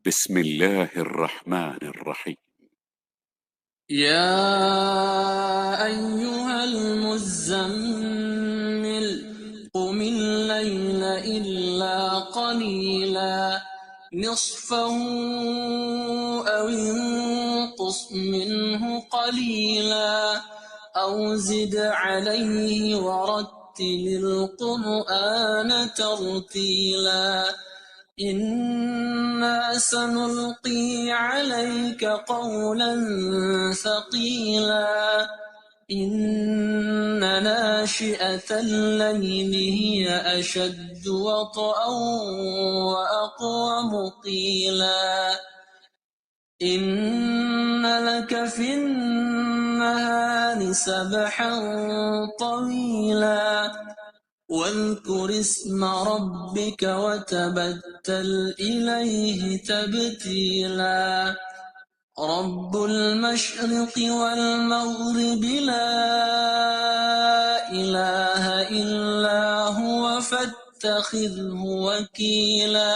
بسم الله الرحمن الرحيم. يا أيها المزمل قم الليل إلا قليلا نصفه أو انقص منه قليلا أو زد عليه ورتل القرآن ترتيلا إنا سنلقي عليك قولا ثقيلا إن ناشئة الليل هي أشد وطئا وأقوم قيلا إن لك في النهار سبحا طويلا واذكر اسم ربك وتبتل إليه تبتيلا رب المشرق والمغرب لا إله إلا هو فاتخذه وكيلا.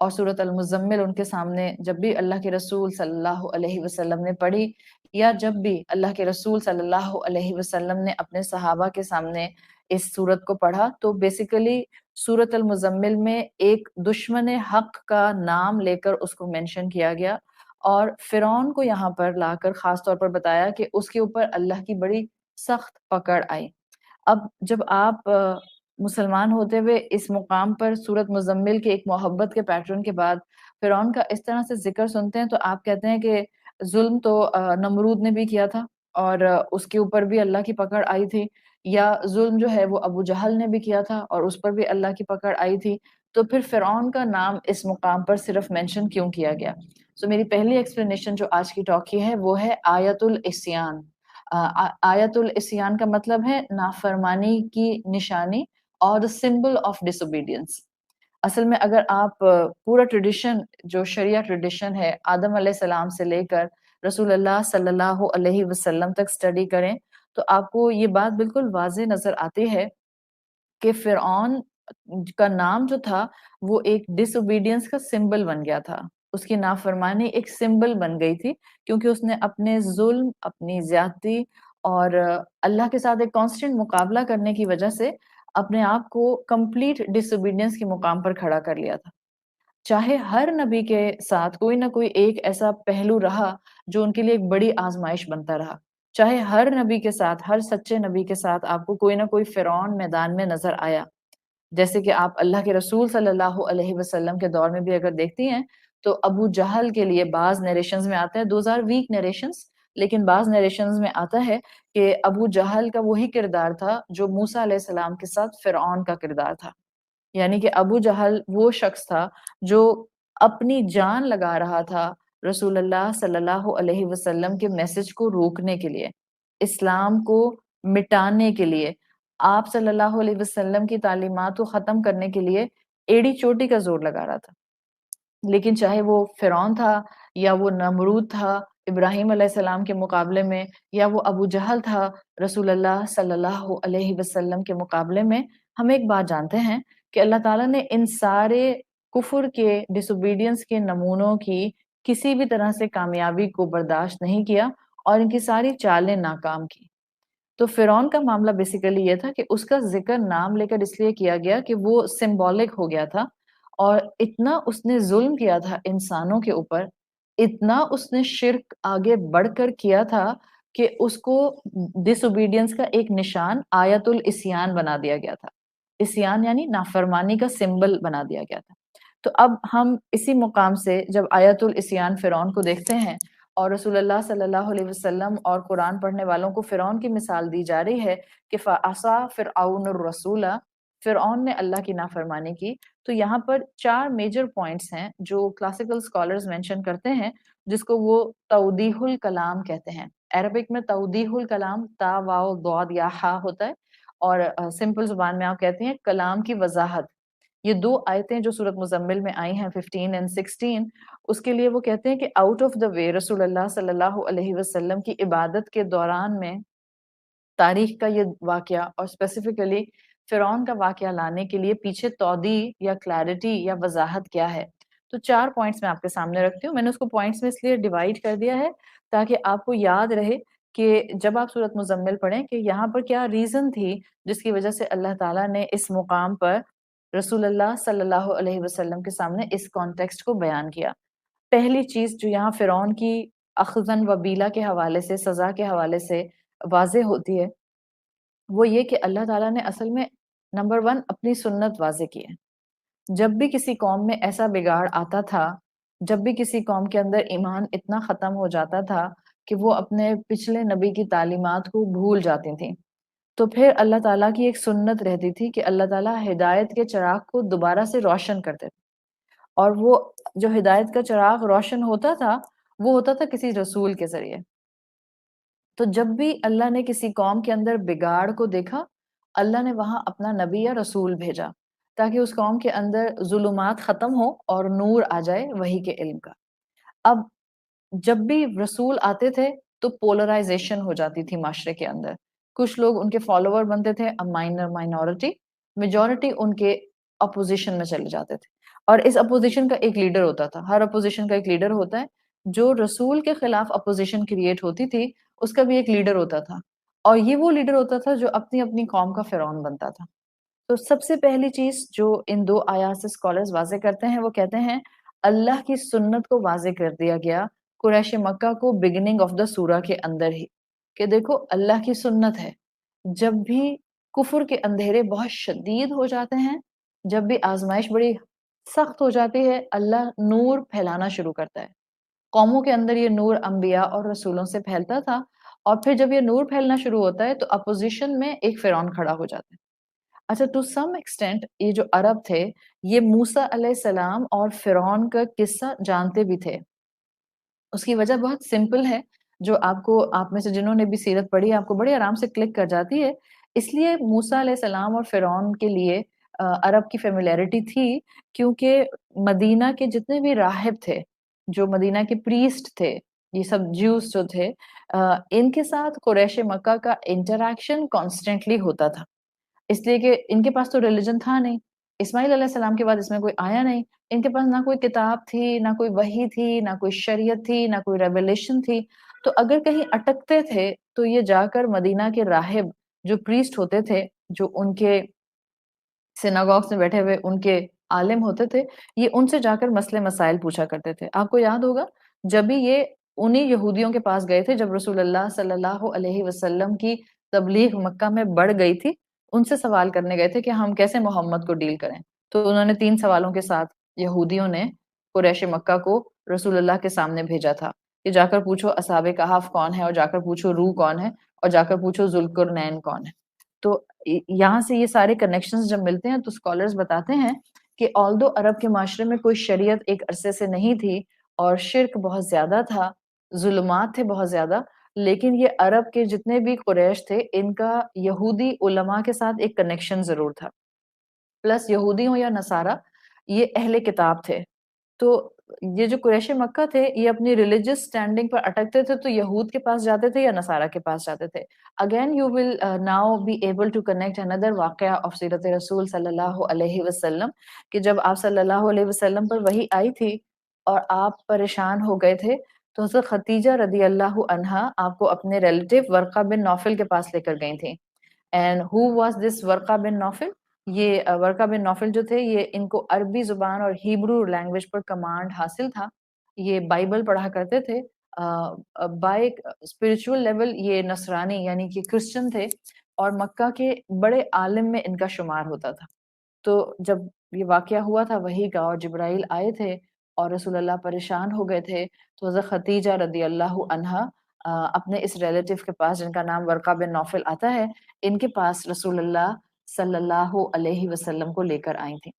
اور سورۃ المزمل ان کے سامنے جب بھی اللہ کے رسول صلی اللہ علیہ وسلم نے پڑھی، یا جب بھی اللہ کے رسول صلی اللہ علیہ وسلم نے اپنے صحابہ کے سامنے اس سورت کو پڑھا، تو بیسیکلی سورۃ المزمل میں ایک دشمن حق کا نام لے کر اس کو مینشن کیا گیا، اور فرعون کو یہاں پر لا کر خاص طور پر بتایا کہ اس کے اوپر اللہ کی بڑی سخت پکڑ آئی۔ اب جب آپ مسلمان ہوتے ہوئے اس مقام پر سورت مزمل کے ایک محبت کے پیٹرن کے بعد فرعون کا اس طرح سے ذکر سنتے ہیں، تو آپ کہتے ہیں کہ ظلم تو نمرود نے بھی کیا تھا اور اس کے اوپر بھی اللہ کی پکڑ آئی تھی، یا ظلم جو ہے وہ ابو جہل نے بھی کیا تھا اور اس پر بھی اللہ کی پکڑ آئی تھی، تو پھر فرعون کا نام اس مقام پر صرف مینشن کیوں کیا گیا؟ سو میری پہلی ایکسپلینیشن جو آج کی ٹاک کی ہے وہ ہے آیت العصیان۔ آیت العصیان کا مطلب ہے نافرمانی کی نشانی اور the symbol of disobedience۔ اصل میں اگر آپ پورا ٹریڈیشن جو شریعہ ٹریڈیشن ہے آدم علیہ السلام سے لے کر رسول اللہ صلی اللہ علیہ وسلم تک سٹڈی کریں تو آپ کو یہ بات بالکل واضح نظر آتی ہے کہ فرعون کا نام جو تھا وہ ایک ڈس اوبیڈینس کا سمبل بن گیا تھا، اس کی نافرمانی ایک سمبل بن گئی تھی، کیونکہ اس نے اپنے ظلم، اپنی زیادتی اور اللہ کے ساتھ ایک کانسٹنٹ مقابلہ کرنے کی وجہ سے اپنے آپ کو کمپلیٹ ڈس اوبیڈینس کے مقام پر کھڑا کر لیا تھا۔ چاہے ہر نبی کے ساتھ کوئی نہ کوئی ایک ایسا پہلو رہا جو ان کے لیے ایک بڑی آزمائش بنتا رہا، چاہے ہر نبی کے ساتھ، ہر سچے نبی کے ساتھ آپ کو کوئی نہ کوئی فرعون میدان میں نظر آیا، جیسے کہ آپ اللہ کے رسول صلی اللہ علیہ وسلم کے دور میں بھی اگر دیکھتی ہیں تو ابو جہل کے لیے بعض نیریشنز میں آتا ہے، دوز آر ویک نیریشنز، لیکن بعض نیریشنز میں آتا ہے کہ ابو جہل کا وہی کردار تھا جو موسیٰ علیہ السلام کے ساتھ فرعون کا کردار تھا، یعنی کہ ابو جہل وہ شخص تھا جو اپنی جان لگا رہا تھا رسول اللہ صلی اللہ علیہ وسلم کے میسج کو روکنے کے لیے، اسلام کو مٹانے کے لیے، آپ صلی اللہ علیہ وسلم کی تعلیمات کو ختم کرنے کے لیے ایڑی چوٹی کا زور لگا رہا تھا۔ لیکن چاہے وہ فرعون تھا یا وہ نمرود تھا ابراہیم علیہ السلام کے مقابلے میں، یا وہ ابو جہل تھا رسول اللہ صلی اللہ علیہ وسلم کے مقابلے میں، ہم ایک بات جانتے ہیں کہ اللہ تعالیٰ نے ان سارے کفر کے، ڈس اوبیڈینس کے نمونوں کی کسی بھی طرح سے کامیابی کو برداشت نہیں کیا اور ان کی ساری چالیں ناکام کی۔ تو فرعون کا معاملہ بیسیکلی یہ تھا کہ اس کا ذکر نام لے کر اس لیے کیا گیا کہ وہ سمبولک ہو گیا تھا، اور اتنا اس نے ظلم کیا تھا انسانوں کے اوپر، اتنا اس نے شرک آگے بڑھ کر کیا تھا کہ اس کو ڈس اوبیڈینس کا ایک نشان آیت العصیان بنا دیا گیا تھا۔ عصیان یعنی نافرمانی کا سمبل بنا دیا گیا تھا۔ تو اب ہم اسی مقام سے جب آیت العصیان فرعون کو دیکھتے ہیں اور رسول اللہ صلی اللہ علیہ وسلم اور قرآن پڑھنے والوں کو فرعون کی مثال دی جا رہی ہے کہ فَعَصَىٰ فِرْعَوْنُ الرَّسُولَ، فرعون نے اللہ کی نافرمانی کی، تو یہاں پر 4 میجر پوائنٹس ہیں جو کلاسیکل اسکالرز مینشن کرتے ہیں، جس کو وہ توضیح الکلام کہتے ہیں۔ عربک میں توضیح الکلام تا واو ضاد یا ہا ہوتا ہے، اور سمپل زبان میں آپ کہتے ہیں کلام کی وضاحت۔ یہ 2 آیتیں جو سورۃ مزمل میں آئی ہیں 15 اور 16، اس کے لیے وہ کہتے ہیں کہ آؤٹ آف دا وے رسول اللہ صلی اللہ علیہ وسلم کی عبادت کے دوران میں تاریخ کا یہ واقعہ اور اسپیسیفکلی فرعون کا واقعہ لانے کے لیے پیچھے توضیح یا کلیرٹی یا وضاحت کیا ہے۔ تو 4 پوائنٹس میں آپ کے سامنے رکھتی ہوں، میں نے اس کو پوائنٹس میں اس لیے ڈیوائڈ کر دیا ہے تاکہ آپ کو یاد رہے کہ جب آپ سورۃ مزمل پڑھیں کہ یہاں پر کیا ریزن تھی جس کی وجہ سے اللہ تعالیٰ نے اس مقام پر رسول اللہ صلی اللہ علیہ وسلم کے سامنے اس کانٹیکسٹ کو بیان کیا۔ پہلی چیز جو یہاں فرعون کی اخذن و بیلا کے حوالے سے، سزا کے حوالے سے واضح ہوتی ہے، وہ یہ کہ اللہ تعالیٰ نے اصل میں نمبر 1 اپنی سنت واضح کی ہے۔ جب بھی کسی قوم میں ایسا بگاڑ آتا تھا، جب بھی کسی قوم کے اندر ایمان اتنا ختم ہو جاتا تھا کہ وہ اپنے پچھلے نبی کی تعلیمات کو بھول جاتی تھیں، تو پھر اللہ تعالیٰ کی ایک سنت رہتی تھی کہ اللہ تعالیٰ ہدایت کے چراغ کو دوبارہ سے روشن کرتے تھے، اور وہ جو ہدایت کا چراغ روشن ہوتا تھا وہ ہوتا تھا کسی رسول کے ذریعے۔ تو جب بھی اللہ نے کسی قوم کے اندر بگاڑ کو دیکھا، اللہ نے وہاں اپنا نبی یا رسول بھیجا تاکہ اس قوم کے اندر ظلمات ختم ہو اور نور آ جائے وحی کے علم کا۔ اب جب بھی رسول آتے تھے تو پولرائزیشن ہو جاتی تھی معاشرے کے اندر، کچھ لوگ ان کے فالوور بنتے تھے، مائنورٹی، میجورٹی ان کے اپوزیشن میں چلے جاتے تھے۔ اور اس اپوزیشن کا ایک لیڈر ہوتا تھا، ہر اپوزیشن کا ایک لیڈر ہوتا ہے، جو رسول کے خلاف اپوزیشن کریٹ ہوتی تھی اس کا بھی ایک لیڈر ہوتا تھا، اور یہ وہ لیڈر ہوتا تھا جو اپنی اپنی قوم کا فرعون بنتا تھا۔ تو سب سے پہلی چیز جو ان 2 آیات سے اسکالرز واضح کرتے ہیں وہ کہتے ہیں اللہ کی سنت کو واضح کر دیا گیا قریش مکہ کو بگننگ آف دا سورہ کے اندر ہی، کہ دیکھو اللہ کی سنت ہے، جب بھی کفر کے اندھیرے بہت شدید ہو جاتے ہیں، جب بھی آزمائش بڑی سخت ہو جاتی ہے، اللہ نور پھیلانا شروع کرتا ہے۔ قوموں کے اندر یہ نور انبیاء اور رسولوں سے پھیلتا تھا، اور پھر جب یہ نور پھیلنا شروع ہوتا ہے تو اپوزیشن میں ایک فرعون کھڑا ہو جاتا ہے۔ اچھا، ٹو سم ایکسٹینٹ یہ جو عرب تھے یہ موسیٰ علیہ السلام اور فرعون کا قصہ جانتے بھی تھے۔ اس کی وجہ بہت سمپل ہے، جو آپ میں سے جنہوں نے بھی سیرت پڑھی آپ کو بڑے آرام سے کلک کر جاتی ہے۔ اس لیے موسیٰ علیہ السلام اور فرعون کے لیے عرب کی فیملیرٹی تھی، کیونکہ مدینہ کے جتنے بھی راہب تھے، جو مدینہ کے پریسٹ تھے، یہ سب جیوز جو تھے، ان کے ساتھ قریش مکہ کا انٹریکشن کانسٹنٹلی ہوتا تھا، اس لیے کہ ان کے پاس تو ریلیجن تھا نہیں، اسماعیل علیہ السلام کے بعد اس میں کوئی آیا نہیں، ان کے پاس نہ کوئی کتاب تھی، نہ کوئی وحی تھی، نہ کوئی شریعت تھی، نہ کوئی ریویلیشن تھی، تو اگر کہیں اٹکتے تھے تو یہ جا کر مدینہ کے راہب جو پریسٹ ہوتے تھے، جو ان کے سیناگوگس میں بیٹھے ہوئے ان کے عالم ہوتے تھے، یہ ان سے جا کر مسئلے مسائل پوچھا کرتے تھے۔ آپ کو یاد ہوگا جب بھی یہ انہی یہودیوں کے پاس گئے تھے، جب رسول اللہ صلی اللہ علیہ وسلم کی تبلیغ مکہ میں بڑھ گئی تھی، ان سے سوال کرنے گئے تھے کہ ہم کیسے محمد کو ڈیل کریں، تو انہوں نے 3 سوالوں کے ساتھ یہودیوں نے قریش مکہ کو رسول اللہ کے سامنے بھیجا تھا کہ جا کر پوچھو اصحاب کہف کون ہے، اور جا کر پوچھو روح کون ہے، اور جا کر پوچھو ذوالقرنین کون ہے۔ تو یہاں سے یہ سارے کنیکشنز جب ملتے ہیں تو اسکالرز بتاتے ہیں کہ آلدو عرب کے معاشرے میں کوئی شریعت ایک عرصے سے نہیں تھی، اور شرک بہت زیادہ تھا، ظلمات تھے بہت زیادہ، لیکن یہ عرب کے جتنے بھی قریش تھے ان کا یہودی علماء کے ساتھ ایک کنیکشن ضرور تھا، پلس یہودی ہوں یا نصارہ یہ اہل کتاب تھے۔ تو یہ جو قریش مکہ تھے یہ اپنی ریلیجس سٹینڈنگ پر اٹکتے تھے تو یہود کے پاس جاتے تھے یا نصارہ کے پاس جاتے تھے۔ Again you will now be able to connect اندر واقعہ آف سیرت رسول صلی اللہ علیہ وسلم، کہ جب آپ صلی اللہ علیہ وسلم پر وحی آئی تھی اور آپ پریشان ہو گئے تھے تو حضرت خدیجہ رضی اللہ عنہا آپ کو اپنے ریلیٹیو ورقہ بن نوفل کے پاس لے کر گئی تھیں۔ اینڈ ہو واز دس ورقہ بن نوفل؟ یہ ورقہ بن نوفل جو تھے یہ ان کو عربی زبان اور ہیبرو لینگویج پر کمانڈ حاصل تھا، یہ بائبل پڑھا کرتے تھے، بائی اسپرچول لیول یہ نصرانی یعنی کہ کرسچن تھے، اور مکہ کے بڑے عالم میں ان کا شمار ہوتا تھا۔ تو جب یہ واقعہ ہوا تھا وحی کا اور جبرائیل آئے تھے اور رسول اللہ پریشان ہو گئے تھے، تو حضرت خدیجہ رضی اللہ عنہا اپنے اس ریلیٹیو کے پاس جن کا نام ورقہ بن نوفل آتا ہے، ان کے پاس رسول اللہ صلی اللہ علیہ وسلم کو لے کر آئی تھیں۔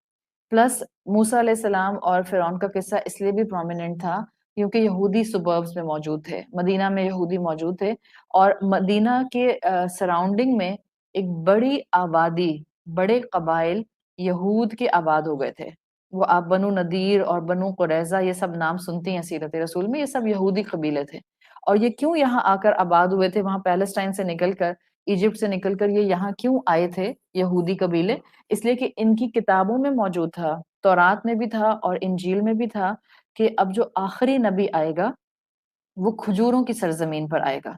پلس موسیٰ علیہ السلام اور فرعون کا قصہ اس لیے بھی پرومیننٹ تھا کیونکہ یہودی سبربز میں موجود تھے، مدینہ میں یہودی موجود تھے، اور مدینہ کے سراؤنڈنگ میں ایک بڑی آبادی، بڑے قبائل یہود کے آباد ہو گئے تھے۔ وہ آپ بنو نذیر اور بنو قریظہ یہ سب نام سنتی ہیں سیرت رسول میں، یہ سب یہودی قبیلے تھے، اور یہ کیوں یہاں آ کر آباد ہوئے تھے، وہاں پیلسٹائن سے نکل کر، ایجپٹ سے نکل کر یہ یہاں کیوں آئے تھے یہودی قبیلے؟ اس لیے کہ ان کی کتابوں میں موجود تھا، تورات میں بھی تھا اور انجیل میں بھی تھا، کہ اب جو آخری نبی آئے گا وہ کھجوروں کی سرزمین پر آئے گا۔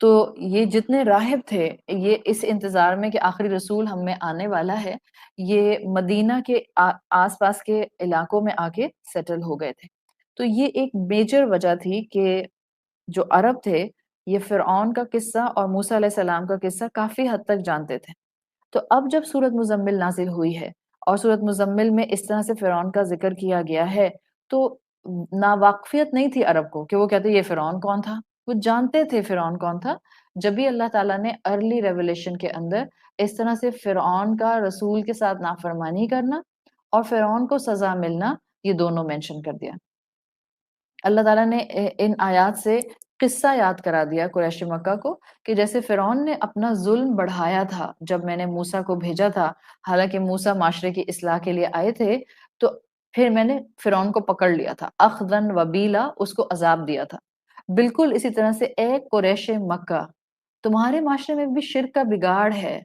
تو یہ جتنے راہب تھے یہ اس انتظار میں کہ آخری رسول ہم میں آنے والا ہے، یہ مدینہ کے آس پاس کے علاقوں میں آ کے سیٹل ہو گئے تھے۔ تو یہ ایک میجر وجہ تھی کہ جو عرب تھے یہ فرعون کا قصہ اور موسیٰ علیہ السلام کا قصہ کافی حد تک جانتے تھے۔ تو اب جب سورت مزمل نازل ہوئی ہے اور سورت مزمل میں اس طرح سے فرعون کا ذکر کیا گیا ہے، تو ناواقفیت نہیں تھی عرب کو کہ وہ کہتے یہ فرعون کون تھا، وہ جانتے تھے فرعون کون تھا۔ جب بھی اللہ تعالیٰ نے ارلی ریولیشن کے اندر اس طرح سے فرعون کا رسول کے ساتھ نافرمانی کرنا اور فرعون کو سزا ملنا یہ دونوں مینشن کر دیا۔ اللہ تعالیٰ نے ان آیات سے قصہ یاد کرا دیا قریش مکہ کو کہ جیسے فرعون نے اپنا ظلم بڑھایا تھا جب میں نے موسیٰ کو بھیجا تھا، حالانکہ موسیٰ معاشرے کی اصلاح کے لیے آئے تھے، تو پھر میں نے فرعون کو پکڑ لیا تھا، اخذن وبیلا، اس کو عذاب دیا تھا۔ بالکل اسی طرح سے اے قریش مکہ، تمہارے معاشرے میں بھی شرک کا بگاڑ ہے،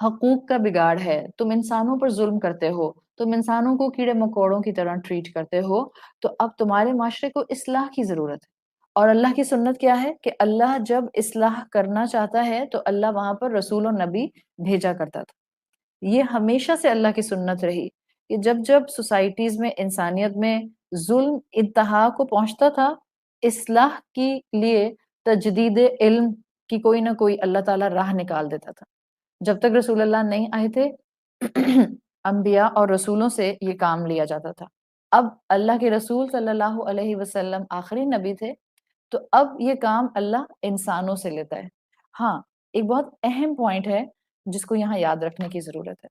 حقوق کا بگاڑ ہے، تم انسانوں پر ظلم کرتے ہو، تم انسانوں کو کیڑے مکوڑوں کی طرح ٹریٹ کرتے ہو، تو اب تمہارے معاشرے کو اصلاح کی ضرورت ہے۔ اور اللہ کی سنت کیا ہے کہ اللہ جب اصلاح کرنا چاہتا ہے تو اللہ وہاں پر رسول و نبی بھیجا کرتا تھا۔ یہ ہمیشہ سے اللہ کی سنت رہی کہ جب جب سوسائٹیز میں، انسانیت میں ظلم انتہا کو پہنچتا تھا، اصلاح کے لیے تجدید علم کی کوئی نہ کوئی اللہ تعالیٰ راہ نکال دیتا تھا۔ جب تک رسول اللہ نہیں آئے تھے انبیاء اور رسولوں سے یہ کام لیا جاتا تھا۔ اب اللہ کے رسول صلی اللہ علیہ وسلم آخری نبی تھے، تو اب یہ کام اللہ انسانوں سے لیتا ہے۔ ہاں، ایک بہت اہم پوائنٹ ہے جس کو یہاں یاد رکھنے کی ضرورت ہے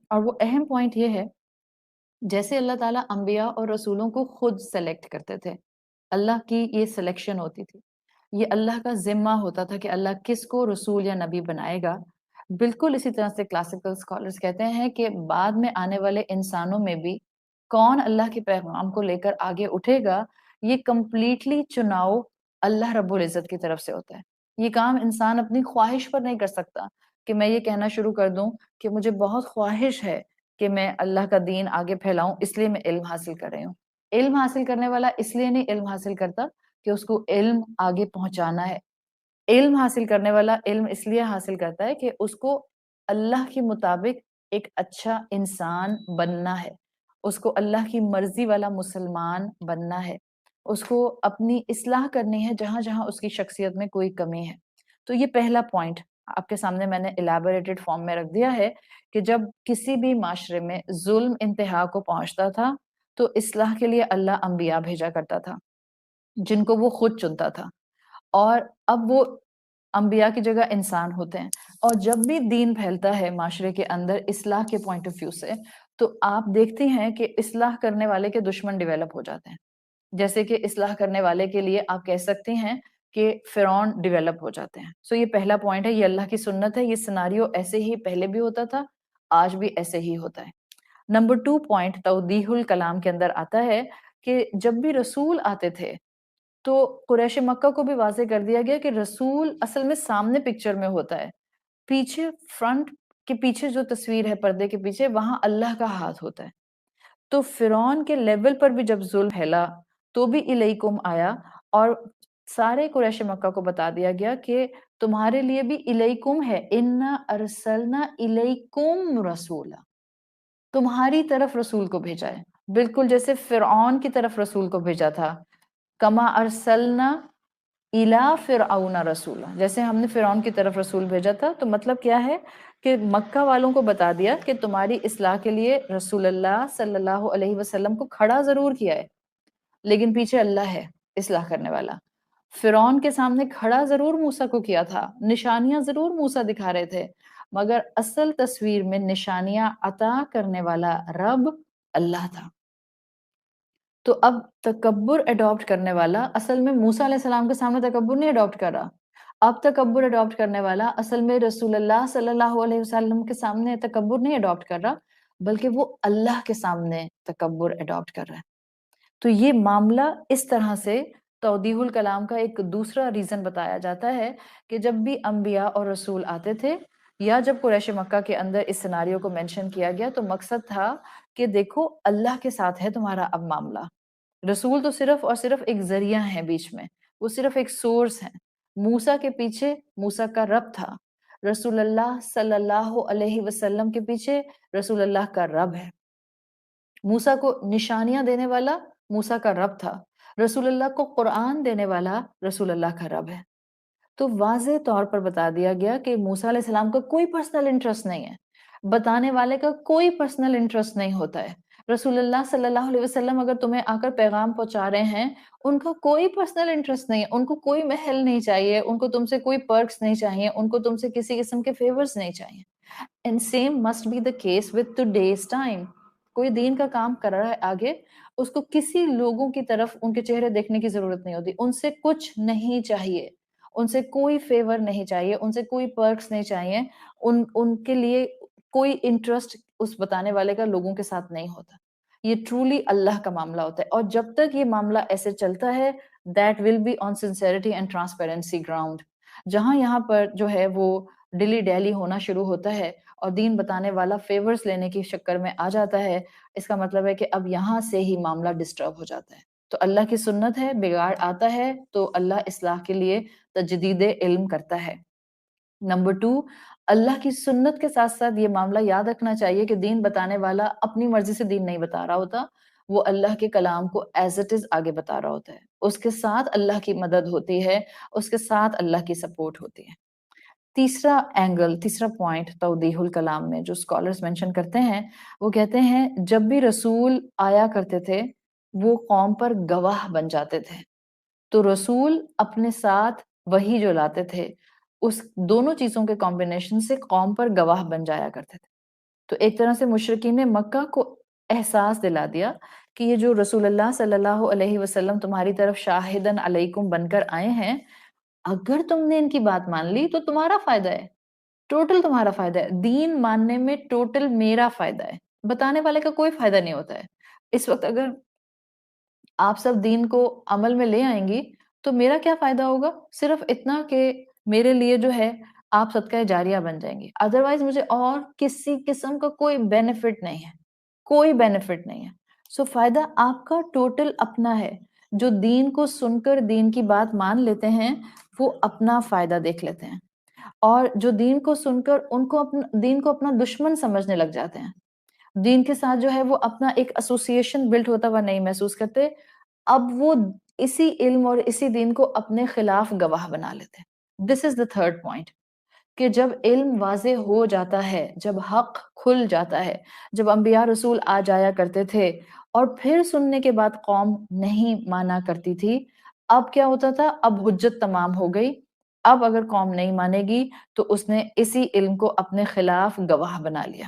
اور وہ اہم پوائنٹ یہ ہے، جیسے اللہ تعالیٰ انبیاء اور رسولوں کو خود سلیکٹ کرتے تھے، اللہ کی یہ سلیکشن ہوتی تھی، یہ اللہ کا ذمہ ہوتا تھا کہ اللہ کس کو رسول یا نبی بنائے گا۔ بالکل اسی طرح سے کلاسیکل اسکالرز کہتے ہیں کہ بعد میں آنے والے انسانوں میں بھی کون اللہ کے پیغام کو لے کر آگے اٹھے گا، یہ کمپلیٹلی چناؤ اللہ رب العزت کی طرف سے ہوتا ہے۔ یہ کام انسان اپنی خواہش پر نہیں کر سکتا کہ میں یہ کہنا شروع کر دوں کہ مجھے بہت خواہش ہے کہ میں اللہ کا دین آگے پھیلاؤں، اس لیے میں علم حاصل کر رہی ہوں۔ علم حاصل کرنے والا اس لیے نہیں علم حاصل کرتا کہ اس کو علم آگے پہنچانا ہے۔ علم حاصل کرنے والا علم اس لیے حاصل کرتا ہے کہ اس کو اللہ کے مطابق ایک اچھا انسان بننا ہے، اس کو اللہ کی مرضی والا مسلمان بننا ہے، اس کو اپنی اصلاح کرنی ہے جہاں جہاں اس کی شخصیت میں کوئی کمی ہے۔ تو یہ پہلا پوائنٹ آپ کے سامنے میں نے الیبوریٹڈ فارم میں رکھ دیا ہے کہ جب کسی بھی معاشرے میں ظلم انتہا کو پہنچتا تھا تو اصلاح کے لیے اللہ انبیاء بھیجا کرتا تھا جن کو وہ خود چنتا تھا، اور اب وہ انبیاء کی جگہ انسان ہوتے ہیں۔ اور جب بھی دین پھیلتا ہے معاشرے کے اندر اصلاح کے پوائنٹ آف ویو سے، تو آپ دیکھتے ہیں کہ اصلاح کرنے والے کے دشمن ڈیولپ ہو جاتے ہیں۔ جیسے کہ اصلاح کرنے والے کے لیے آپ کہہ سکتے ہیں کہ فرعون ڈیولپ ہو جاتے ہیں۔ سو یہ پہلا پوائنٹ ہے، یہ اللہ کی سنت ہے، یہ سیناریو ایسے ہی پہلے بھی ہوتا تھا، آج بھی ایسے ہی ہوتا ہے۔ نمبر 2 پوائنٹ توضیح الکلام کے اندر آتا ہے کہ جب بھی رسول آتے تھے تو قریش مکہ کو بھی واضح کر دیا گیا کہ رسول اصل میں سامنے پکچر میں ہوتا ہے، پیچھے فرنٹ کے پیچھے جو تصویر ہے پردے کے پیچھے، وہاں اللہ کا ہاتھ ہوتا ہے۔ تو فرعون کے لیول پر بھی جب ظلم پھیلا تو بھی الیکم آیا اور سارے قریش مکہ کو بتا دیا گیا کہ تمہارے لیے بھی الیکم ہے، انا ارسلنا الیکم رسولا، تمہاری طرف رسول کو بھیجا ہے، بالکل جیسے فرعون کی طرف رسول کو بھیجا تھا، کما ارسلنا الی فرعون رسولا، جیسے ہم نے فرعون کی طرف رسول بھیجا تھا۔ تو مطلب کیا ہے کہ مکہ والوں کو بتا دیا کہ تمہاری اصلاح کے لیے رسول اللہ صلی اللہ علیہ وسلم کو کھڑا ضرور کیا ہے، لیکن پیچھے اللہ ہے اصلاح کرنے والا۔ فرعون کے سامنے کھڑا ضرور موسیٰ کو کیا تھا، نشانیاں ضرور موسیٰ دکھا رہے تھے، مگر اصل تصویر میں نشانیاں عطا کرنے والا رب اللہ تھا۔ تو اب تکبر اڈاپٹ کرنے والا اصل میں موسیٰ علیہ السلام کے سامنے تکبر نہیں اڈاپٹ کر رہا، اب تکبر اڈاپٹ کرنے والا اصل میں رسول اللہ صلی اللہ علیہ وسلم کے سامنے تکبر نہیں اڈاپٹ کر رہا، بلکہ وہ اللہ کے سامنے تکبر اڈاپٹ کر رہا ہے۔ تو یہ معاملہ اس طرح سے توضیح الکلام کا ایک دوسرا ریزن بتایا جاتا ہے کہ جب بھی انبیاء اور رسول آتے تھے یا جب قریش مکہ کے اندر اس سیناریو کو مینشن کیا گیا تو مقصد تھا کہ دیکھو اللہ کے ساتھ ہے تمہارا اب معاملہ، رسول تو صرف اور صرف ایک ذریعہ ہے بیچ میں، وہ صرف ایک سورس ہے۔ موسیٰ کے پیچھے موسیٰ کا رب تھا، رسول اللہ صلی اللہ علیہ وسلم کے پیچھے رسول اللہ کا رب ہے۔ موسیٰ کو نشانیاں دینے والا موسیٰ کا رب تھا، رسول اللہ کو قرآن دینے والا رسول اللہ کا رب ہے۔ تو واضح طور پر بتا دیا گیا کہ موسیٰ علیہ السلام کا کوئی پرسنل انٹرسٹ نہیں ہے، بتانے والے کا کوئی پرسنل انٹرسٹ نہیں ہوتا ہے۔ رسول اللہ صلی اللہ علیہ وسلم اگر تمہیں آ کر پیغام پہنچا رہے ہیں، ان کا کوئی پرسنل انٹرسٹ نہیں ہے، ان کو کوئی محل نہیں چاہیے، ان کو تم سے کوئی پرکس نہیں چاہیے، ان کو تم سے کسی قسم کے فیورز نہیں چاہیے۔ And same must be the case with today's time۔ کوئی دین کا کام کر رہا ہے آگے، اس کو کسی لوگوں کی طرف ان کے چہرے دیکھنے کی ضرورت نہیں ہوتی، ان سے کچھ نہیں چاہیے، ان سے کوئی فیور نہیں چاہیے، ان سے کوئی پرکس نہیں چاہیے، ان کے لیے کوئی انٹرسٹ اس بتانے والے کا لوگوں کے ساتھ نہیں ہوتا۔ یہ ٹرولی اللہ کا معاملہ ہوتا ہے، اور جب تک یہ معاملہ ایسے چلتا ہے that will be on sincerity and transparency ground۔ جہاں یہاں پر جو ہے وہ ڈیلی ڈیلی ہونا شروع ہوتا ہے اور دین بتانے والا فیورز لینے کی شکر میں آ جاتا ہے، اس کا مطلب ہے کہ اب یہاں سے ہی معاملہ ڈسٹرب ہو جاتا ہے۔ تو اللہ کی سنت ہے، بگاڑ آتا ہے تو اللہ اصلاح کے لیے تجدید علم کرتا ہے۔ نمبر 2، اللہ کی سنت کے ساتھ ساتھ یہ معاملہ یاد رکھنا چاہیے کہ دین بتانے والا اپنی مرضی سے دین نہیں بتا رہا ہوتا، وہ اللہ کے کلام کو ایز اٹ از آگے بتا رہا ہوتا ہے، اس کے ساتھ اللہ کی مدد ہوتی ہے، اس کے ساتھ اللہ کی سپورٹ ہوتی ہے۔ تیسرا اینگل، تیسرا پوائنٹ توضیح الکلام میں جو اسکالرز مینشن کرتے ہیں، وہ کہتے ہیں جب بھی رسول آیا کرتے تھے وہ قوم پر گواہ بن جاتے تھے، تو رسول اپنے ساتھ وہی جو لاتے تھے اس دونوں چیزوں کے کمبینیشن سے قوم پر گواہ بن جایا کرتے تھے۔ تو ایک طرح سے مشرکین مکہ کو احساس دلا دیا کہ یہ جو رسول اللہ صلی اللہ علیہ وسلم تمہاری طرف شاہدن علیکم بن کر آئے ہیں، اگر تم نے ان کی بات مان لی تو تمہارا فائدہ ہے، ٹوٹل تمہارا فائدہ ہے، دین ماننے میں ٹوٹل میرا فائدہ ہے، بتانے والے کا کوئی فائدہ نہیں ہوتا ہے۔ اس وقت اگر آپ سب دین کو عمل میں لے آئیں گی تو میرا کیا فائدہ ہوگا؟ صرف اتنا کہ میرے لیے جو ہے آپ صدقہ جاریہ بن جائیں گے، ادروائز مجھے اور کسی قسم کا کوئی بینیفٹ نہیں ہے، کوئی بینیفٹ نہیں ہے۔ سو فائدہ آپ کا ٹوٹل اپنا ہے۔ جو دین کو سن کر دین کی بات مان لیتے ہیں وہ اپنا فائدہ دیکھ لیتے ہیں، اور جو دین کو سن کر ان کو دین کو اپنا دشمن سمجھنے لگ جاتے ہیں، دین کے ساتھ جو ہے وہ اپنا ایک ایسوسیشن بلڈ ہوتا ہوا نہیں محسوس کرتے، اب وہ اسی علم اور اسی دین کو اپنے خلاف گواہ بنا لیتے ہیں۔ This is the third point, کہ جب علم واضح ہو جاتا ہے، جب حق کھل جاتا ہے، جب انبیاء رسول آ جایا کرتے تھے اور پھر سننے کے بعد قوم نہیں مانا کرتی تھی، اب کیا ہوتا تھا؟ اب حجت تمام ہو گئی، اب اگر قوم نہیں مانے گی تو اس نے اسی علم کو اپنے خلاف گواہ بنا لیا،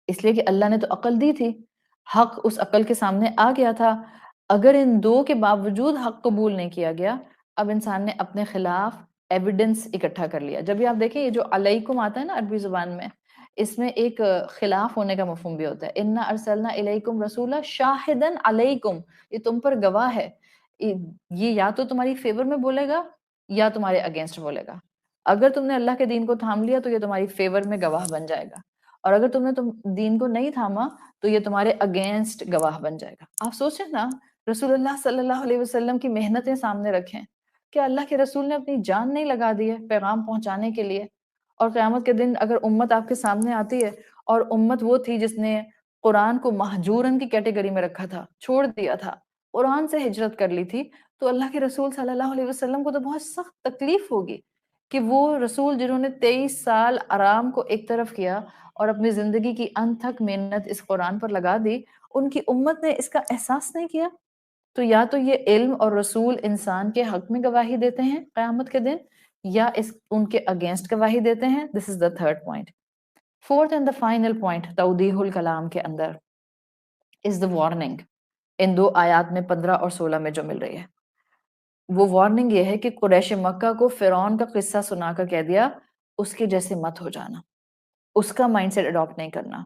اس لیے کہ اللہ نے تو عقل دی تھی، حق اس عقل کے سامنے آ گیا تھا۔ اگر ان دو کے باوجود حق قبول نہیں کیا گیا، اب انسان نے اپنے خلاف ایویڈنس اکٹھا کر لیا۔ جب بھی آپ دیکھیں یہ جو علیکم آتا ہے نا عربی زبان میں، اس میں ایک خلاف ہونے کا مفہوم بھی ہوتا ہے۔ انا ارسلنا الیکم رسولا شاہدن علیکم، یہ تم پر گواہ ہے، یہ یا تو تمہاری فیور میں بولے گا یا تمہارے اگینسٹ بولے گا۔ اگر تم نے اللہ کے دین کو تھام لیا تو یہ تمہاری فیور میں گواہ بن جائے گا، اور اگر تم نے دین کو نہیں تھاما تو یہ تمہارے اگینسٹ گواہ بن جائے گا۔ آپ سوچیں نا، رسول اللہ صلی اللہ علیہ وسلم کی محنتیں سامنے رکھیں کہ اللہ کے رسول نے اپنی جان نہیں لگا دی ہے پیغام پہنچانے کے لیے، اور قیامت کے دن اگر امت آپ کے سامنے آتی ہے اور امت وہ تھی جس نے قرآن کو مہجورن کی کیٹیگری میں رکھا تھا، چھوڑ دیا تھا، قرآن سے ہجرت کر لی تھی، تو اللہ کے رسول صلی اللہ علیہ وسلم کو تو بہت سخت تکلیف ہوگی کہ وہ رسول جنہوں نے 23 سال آرام کو ایک طرف کیا اور اپنی زندگی کی انت تک محنت اس قرآن پر لگا دی، ان کی امت نے اس کا احساس نہیں کیا۔ تو یا تو یہ علم اور رسول انسان کے حق میں گواہی دیتے ہیں قیامت کے دن، یا ان کے اگینسٹ گواہی دیتے ہیں۔ This is the third point. Fourth and the final point توضیح الکلام کے اندر از دا وارننگ، ان دو آیات میں 15 اور 16 میں جو مل رہی ہے، وہ وارننگ یہ ہے کہ قریش مکہ کو فرعون کا قصہ سنا کر کہہ دیا اس کے جیسے مت ہو جانا، اس کا مائنڈ سیٹ اڈاپٹ نہیں کرنا،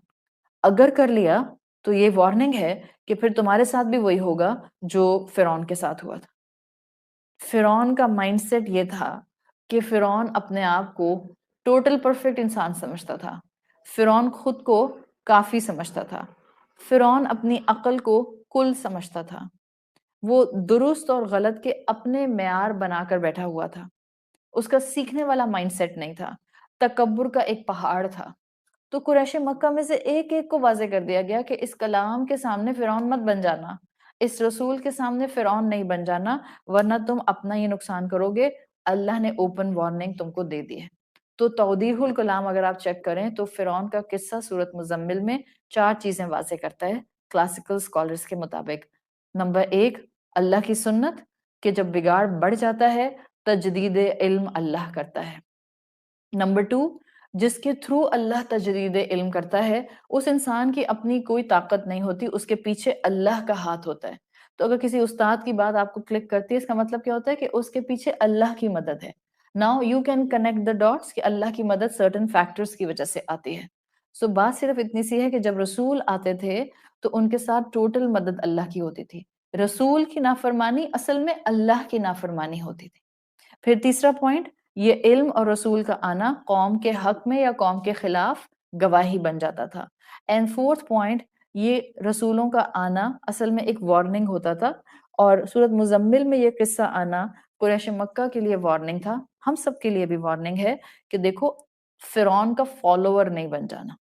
اگر کر لیا تو یہ وارننگ ہے کہ پھر تمہارے ساتھ بھی وہی ہوگا جو فرعون کے ساتھ ہوا تھا۔ فرعون کا مائنڈ سیٹ یہ تھا کہ فرعون اپنے آپ کو ٹوٹل پرفیکٹ انسان سمجھتا تھا، فرعون خود کو کافی سمجھتا تھا، فرعون اپنی عقل کو کل سمجھتا تھا، وہ درست اور غلط کے اپنے معیار بنا کر بیٹھا ہوا تھا، اس کا سیکھنے والا مائنڈ سیٹ نہیں تھا، تکبر کا ایک پہاڑ تھا۔ تو قریش مکہ میں سے ایک ایک کو واضح کر دیا گیا کہ اس کلام کے سامنے فرعون مت بن جانا، اس رسول کے سامنے فرعون نہیں بن جانا، ورنہ تم اپنا ہی نقصان کرو گے، اللہ نے اوپن وارننگ تم کو دے دی ہے۔ تو توضیح الکلام اگر آپ چیک کریں تو فرعون کا قصہ سورۃ مزمل میں 4 چیزیں واضح کرتا ہے کلاسیکل اسکالرز کے مطابق۔ نمبر 1، اللہ کی سنت کہ جب بگاڑ بڑھ جاتا ہے تجدید علم اللہ کرتا ہے۔ نمبر 2، جس کے تھرو اللہ تجدید علم کرتا ہے اس انسان کی اپنی کوئی طاقت نہیں ہوتی، اس کے پیچھے اللہ کا ہاتھ ہوتا ہے۔ تو اگر کسی استاد کی بات آپ کو کلک کرتی ہے، اس کا مطلب کیا ہوتا ہے کہ اس کے پیچھے اللہ کی مدد ہے۔ Now you can connect the dots کہ اللہ کی مدد سرٹن فیکٹرز کی وجہ سے آتی ہے۔ سو بات صرف اتنی سی ہے کہ جب رسول آتے تھے تو ان کے ساتھ ٹوٹل مدد اللہ کی ہوتی تھی، رسول کی نافرمانی اصل میں اللہ کی نافرمانی ہوتی تھی۔ پھر تیسرا پوائنٹ یہ علم اور رسول کا آنا قوم کے حق میں یا قوم کے خلاف گواہی بن جاتا تھا. اینڈ فورتھ پوائنٹ، یہ رسولوں کا آنا اصل میں ایک وارننگ ہوتا تھا، اور سورۃ مزمل میں یہ قصہ آنا قریش مکہ کے لیے وارننگ تھا. ہم سب کے لیے بھی وارننگ ہے کہ دیکھو فرعون کا فالوور نہیں بن جانا.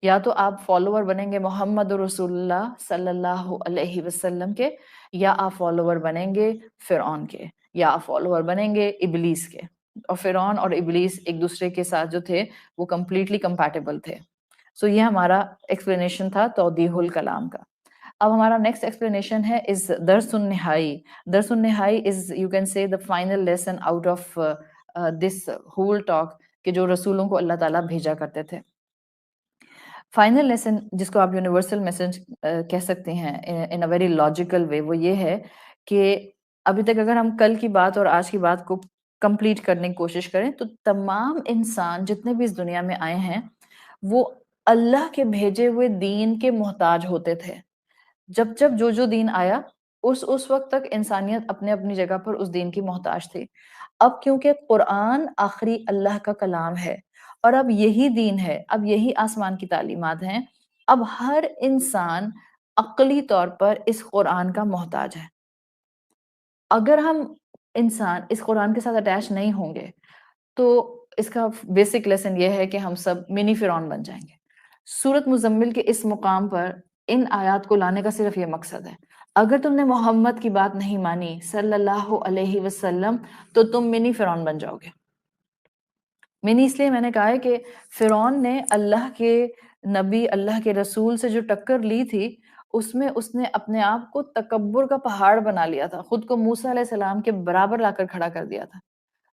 یا تو آپ فالوور بنیں گے محمد رسول اللہ صلی اللہ علیہ وسلم کے، یا آپ فالوور بنیں گے فرعون کے، یا آپ فالوور بنیں گے ابلیس کے. اور فرعون اور ابلیس ایک دوسرے کے ساتھ جو تھے وہ کمپلیٹلی کمپیٹیبل تھے. سو یہ ہمارا ایکسپلینیشن تھا توضیح الکلام کا. اب ہمارا نیکسٹ ایکسپلینیشن ہے از درس النہائی. درس النہائی is you can say the final lesson out of this whole talk, کہ جو رسولوں کو اللہ تعالیٰ بھیجا کرتے تھے. فائنل لیسن جس کو آپ یونیورسل میسج کہہ سکتے ہیں ان اے ویری لاجیکل وے، وہ یہ ہے کہ ابھی تک اگر ہم کل کی بات اور آج کی بات کو کمپلیٹ کرنے کی کوشش کریں تو تمام انسان جتنے بھی اس دنیا میں آئے ہیں وہ اللہ کے بھیجے ہوئے دین کے محتاج ہوتے تھے. جب جب جو دین آیا اس وقت تک انسانیت اپنے اپنی جگہ پر اس دین کی محتاج تھی. اب کیونکہ قرآن آخری اللہ کا کلام ہے اور اب یہی دین ہے، اب یہی آسمان کی تعلیمات ہیں، اب ہر انسان عقلی طور پر اس قرآن کا محتاج ہے. اگر ہم انسان اس قرآن کے ساتھ اٹیچ نہیں ہوں گے تو اس کا بیسک لیسن یہ ہے کہ ہم سب منی فرعون بن جائیں گے. سورۃ مزمل کے اس مقام پر ان آیات کو لانے کا صرف یہ مقصد ہے، اگر تم نے محمد کی بات نہیں مانی صلی اللہ علیہ وسلم تو تم منی فرعون بن جاؤ گے. منی اس لیے میں نے کہا ہے کہ فرعون نے اللہ کے نبی، اللہ کے رسول سے جو ٹکر لی تھی اس میں اس نے اپنے آپ کو تکبر کا پہاڑ بنا لیا تھا، خود کو موسیٰ علیہ السلام کے برابر لا کر کھڑا کر دیا تھا.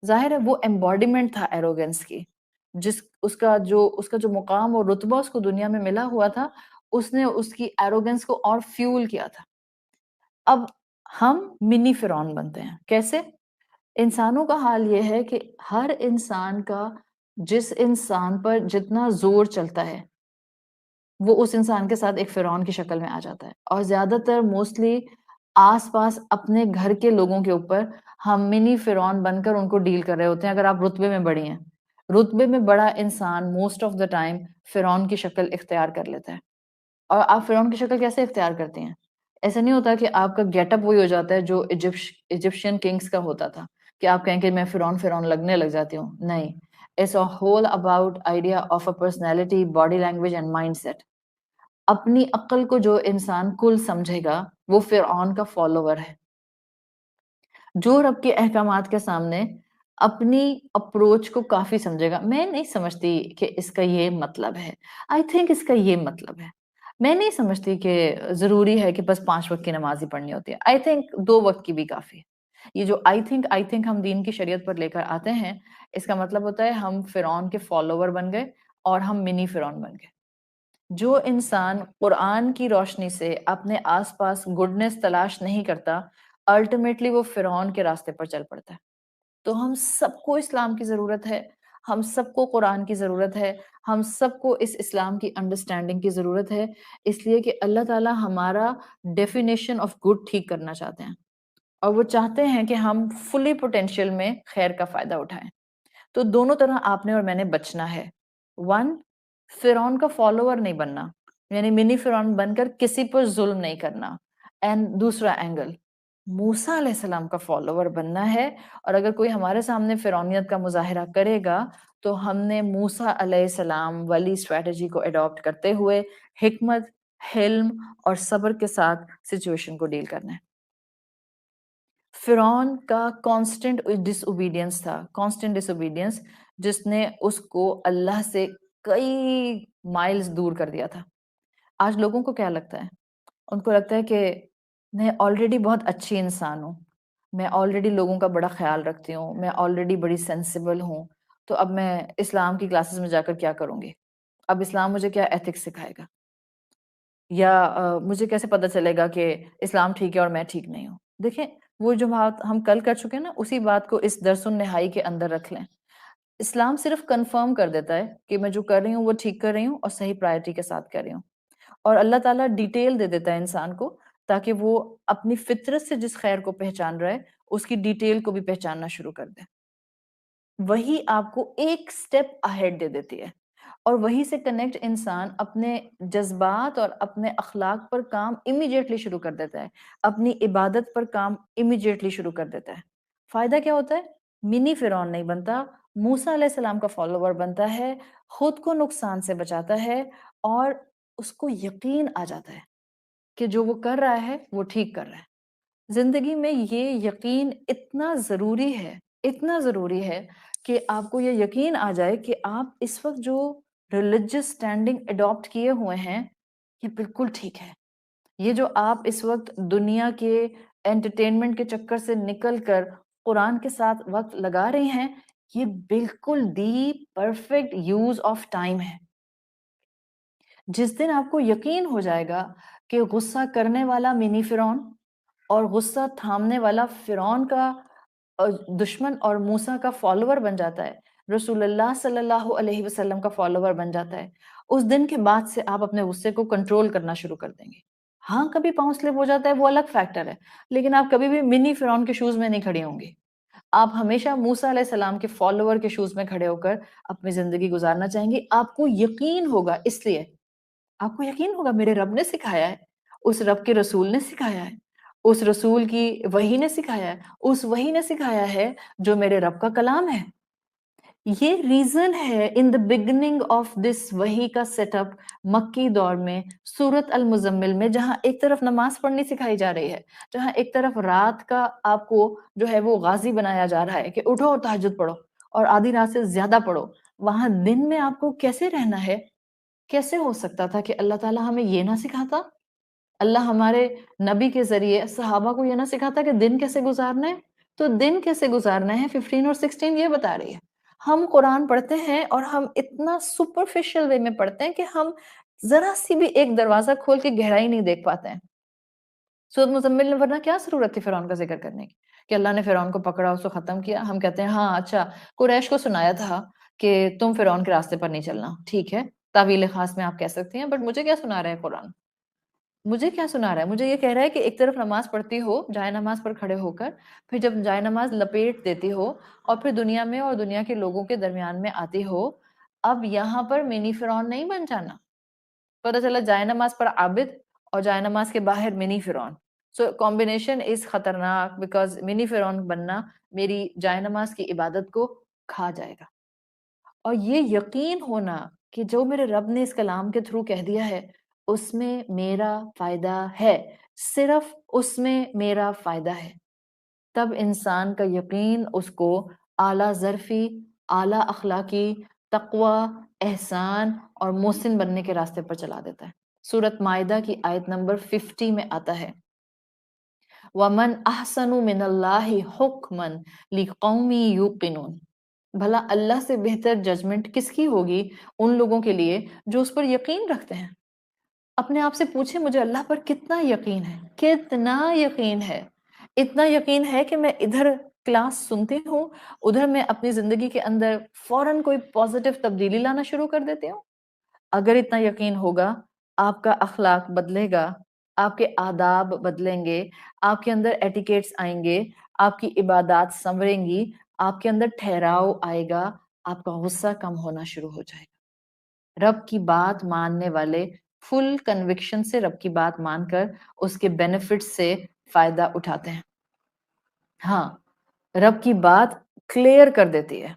ظاہر ہے وہ ایمبوڈیمنٹ تھا ایروگنس کی، اس کا جو مقام اور رتبہ اس کو دنیا میں ملا ہوا تھا اس نے اس کی ایروگنس کو اور فیول کیا تھا. اب ہم منی فرعون بنتے ہیں. کیسے؟ انسانوں کا حال یہ ہے کہ ہر انسان کا جس انسان پر جتنا زور چلتا ہے وہ اس انسان کے ساتھ ایک فرعون کی شکل میں آ جاتا ہے، اور زیادہ تر موسٹلی آس پاس اپنے گھر کے لوگوں کے اوپر ہم منی فرعون بن کر ان کو ڈیل کر رہے ہوتے ہیں. اگر آپ رتبے میں بڑی ہیں، رتبے میں بڑا انسان موسٹ آف دا ٹائم فرعون کی شکل اختیار کر لیتا ہے. اور آپ فرعون کی شکل کیسے اختیار کرتے ہیں؟ ایسا نہیں ہوتا کہ آپ کا گیٹ اپ وہی ہو جاتا ہے جو ایجپشین کنگز کا ہوتا تھا کہ آپ کہیں کہ میں فرعون لگنے لگ جاتی ہوں. نہیں، it's a whole about idea of a personality, body language and mindset. اپنی عقل کو جو انسان کل سمجھے گا وہ فرعون کا فالوور ہے. جو رب کے احکامات کے سامنے اپنی اپروچ کو کافی سمجھے گا. میں نہیں سمجھتی کہ اس کا یہ مطلب ہے، آئی تھنک اس کا یہ مطلب ہے. میں نہیں سمجھتی کہ ضروری ہے کہ بس 5 وقت کی نماز ہی پڑھنی ہوتی ہے. آئی تھنک 2 وقت کی بھی کافی ہے. یہ جو آئی تھنک ہم دین کی شریعت پر لے کر آتے ہیں، اس کا مطلب ہوتا ہے ہم فرعون کے فالوور بن گئے اور ہم منی فرعون بن گئے. جو انسان قرآن کی روشنی سے اپنے آس پاس گڈنس تلاش نہیں کرتا، الٹیمیٹلی وہ فرعون کے راستے پر چل پڑتا ہے. تو ہم سب کو اسلام کی ضرورت ہے، ہم سب کو قرآن کی ضرورت ہے، ہم سب کو اس اسلام کی انڈرسٹینڈنگ کی ضرورت ہے، اس لیے کہ اللہ تعالیٰ ہمارا ڈیفینیشن آف گڈ ٹھیک کرنا چاہتے ہیں، اور وہ چاہتے ہیں کہ ہم فلی پوٹینشیل میں خیر کا فائدہ اٹھائیں. تو دونوں طرح آپ نے اور میں نے بچنا ہے. 1، فرعون کا فالوور نہیں بننا، یعنی منی فرعون بن کر کسی پر ظلم نہیں کرنا. اینڈ دوسرا اینگل، موسیٰ علیہ السلام کا فالوور بننا ہے، اور اگر کوئی ہمارے سامنے فرعونیت کا مظاہرہ کرے گا تو ہم نے موسیٰ علیہ السلام والی اسٹریٹجی کو اڈاپٹ کرتے ہوئے حکمت، حلم اور صبر کے ساتھ سچویشن کو ڈیل کرنا ہے. فرعون کا کانسٹنٹ ڈس اوبیڈینس تھا، کانسٹنٹ ڈس اوبیڈینس، جس نے اس کو اللہ سے کئی مائلز دور کر دیا تھا. آج لوگوں کو کیا لگتا ہے؟ ان کو لگتا ہے کہ میں آلریڈی بہت اچھی انسان ہوں، میں آلریڈی لوگوں کا بڑا خیال رکھتی ہوں، میں آلریڈی بڑی سینسیبل ہوں، تو اب میں اسلام کی کلاسز میں جا کر کیا کروں گی؟ اب اسلام مجھے کیا ایتھکس سکھائے گا؟ یا مجھے کیسے پتہ چلے گا کہ اسلام ٹھیک ہے اور میں ٹھیک نہیں ہوں؟ دیکھیں، وہ جو بات ہم کل کر چکے ہیں نا، اسی بات کو اس درس النہائی کے اندر رکھ لیں. اسلام صرف کنفرم کر دیتا ہے کہ میں جو کر رہی ہوں وہ ٹھیک کر رہی ہوں اور صحیح پرائرٹی کے ساتھ کر رہی ہوں، اور اللہ تعالیٰ ڈیٹیل دے دیتا ہے انسان کو تاکہ وہ اپنی فطرت سے جس خیر کو پہچان رہا ہے اس کی ڈیٹیل کو بھی پہچاننا شروع کر دے. وہی آپ کو ایک سٹیپ اہیڈ دے دیتی ہے، اور وہی سے کنیکٹ انسان اپنے جذبات اور اپنے اخلاق پر کام امیڈیٹلی شروع کر دیتا ہے، اپنی عبادت پر کام امیڈیٹلی شروع کر دیتا ہے۔ فائدہ کیا ہوتا ہے؟ منی فرعون نہیں بنتا، موسیٰ علیہ السلام کا فالوور بنتا ہے، خود کو نقصان سے بچاتا ہے، اور اس کو یقین آ جاتا ہے کہ جو وہ کر رہا ہے وہ ٹھیک کر رہا ہے۔ زندگی میں یہ یقین اتنا ضروری ہے کہ آپ کو یہ یقین آ جائے کہ آپ اس وقت جو ریلیجس سٹینڈنگ اڈاپٹ کیے ہوئے ہیں یہ بالکل ٹھیک ہے۔ یہ جو آپ اس وقت دنیا کے انٹرٹینمنٹ کے چکر سے نکل کر قرآن کے ساتھ وقت لگا رہی ہیں، یہ بالکل the perfect use of time ہے۔ جس دن آپ کو یقین ہو جائے گا کہ غصہ کرنے والا منی فرعون اور غصہ تھامنے والا فرعون کا دشمن اور موسیٰ کا فالوور بن جاتا ہے، رسول اللہ صلی اللہ علیہ وسلم کا فالوور بن جاتا ہے، اس دن کے بعد سے آپ اپنے غصے کو کنٹرول کرنا شروع کر دیں گے۔ ہاں کبھی پاؤں سلپ ہو جاتا ہے، وہ الگ فیکٹر ہے، لیکن آپ کبھی بھی منی فرعون کے شوز میں نہیں کھڑے ہوں گے۔ آپ ہمیشہ موسیٰ علیہ السلام کے فالوور کے شوز میں کھڑے ہو کر اپنی زندگی گزارنا چاہیں گے۔ آپ کو یقین ہوگا، اس لیے آپ کو یقین ہوگا میرے رب نے سکھایا ہے، اس رب کے رسول نے سکھایا ہے، اس رسول کی وحی نے سکھایا ہے، اس وحی نے سکھایا ہے جو میرے رب کا کلام ہے۔ یہ ریزن ہے ان دا بگننگ آف دس وحی کا سیٹ اپ مکی دور میں سورت المزمل میں، جہاں ایک طرف نماز پڑھنی سکھائی جا رہی ہے، جہاں ایک طرف رات کا آپ کو جو ہے وہ غازی بنایا جا رہا ہے کہ اٹھو اور تہجد پڑھو اور آدھی رات سے زیادہ پڑھو، وہاں دن میں آپ کو کیسے رہنا ہے؟ کیسے ہو سکتا تھا کہ اللہ تعالیٰ ہمیں یہ نہ سکھاتا؟ اللہ ہمارے نبی کے ذریعے صحابہ کو یہ نہ سکھاتا کہ دن کیسے گزارنا ہے؟ تو دن کیسے گزارنا ہے 15 اور 16 یہ بتا رہی ہے۔ ہم قرآن پڑھتے ہیں اور ہم اتنا سپرفیشل وے میں پڑھتے ہیں کہ ہم ذرا سی بھی ایک دروازہ کھول کے گہرائی نہیں دیکھ پاتے ہیں۔ سورۃ مزمل نے ورنہ کیا ضرورت تھی فرعون کا ذکر کرنے کی کہ اللہ نے فرعون کو پکڑا، اس کو ختم کیا؟ ہم کہتے ہیں ہاں اچھا قریش کو سنایا تھا کہ تم فرعون کے راستے پر نہیں چلنا، ٹھیک ہے، تعویل خاص میں آپ کہہ سکتے ہیں، بٹ مجھے کیا سنا رہا ہے قرآن؟ مجھے کیا سنا رہا ہے؟ مجھے یہ کہہ رہا ہے کہ ایک طرف نماز پڑھتی ہو جائے نماز پر کھڑے ہو کر، پھر جب جائے نماز لپیٹ دیتی ہو اور پھر دنیا میں اور دنیا کے لوگوں کے درمیان میں آتی ہو، اب یہاں پر منی فرعون نہیں بن جانا۔ پتہ چلا جائے نماز پر عابد اور جائے نماز کے باہر منی فرعون، سو کمبینیشن از خطرناک، بیکاز منی فرعون بننا میری جائے نماز کی عبادت کو کھا جائے گا۔ اور یہ یقین ہونا کہ جو میرے رب نے اس کلام کے تھرو کہہ دیا ہے اس میں میرا فائدہ ہے، صرف اس میں میرا فائدہ ہے، تب انسان کا یقین اس کو اعلیٰ ظرفی، اعلیٰ اخلاقی، تقوی، احسان اور محسن بننے کے راستے پر چلا دیتا ہے۔ سورۃ مائدہ کی آیت نمبر 50 میں آتا ہے وَمَنْ أَحْسَنُ مِنَ اللَّهِ حُكْمًا لِقَوْمٍ يُوقِنُونَ، بھلا اللہ سے بہتر ججمنٹ کس کی ہوگی ان لوگوں کے لیے جو اس پر یقین رکھتے ہیں۔ اپنے آپ سے پوچھیں مجھے اللہ پر کتنا یقین ہے، کتنا یقین ہے؟ اتنا یقین ہے کہ میں ادھر کلاس سنتی ہوں، ادھر میں اپنی زندگی کے اندر فوراً کوئی پازیٹیو تبدیلی لانا شروع کر دیتی ہوں۔ اگر اتنا یقین ہوگا، آپ کا اخلاق بدلے گا، آپ کے آداب بدلیں گے، آپ کے اندر ایٹیکیٹس آئیں گے، آپ کی عبادات سنوریں گی، آپ کے اندر ٹھہراؤ آئے گا، آپ کا غصہ کم ہونا شروع ہو جائے گا۔ رب کی بات ماننے والے فل کنوکشن سے رب کی بات مان کر اس کے بینیفٹ سے فائدہ اٹھاتے ہیں۔ ہاں، رب کی بات کلیئر کر دیتی ہے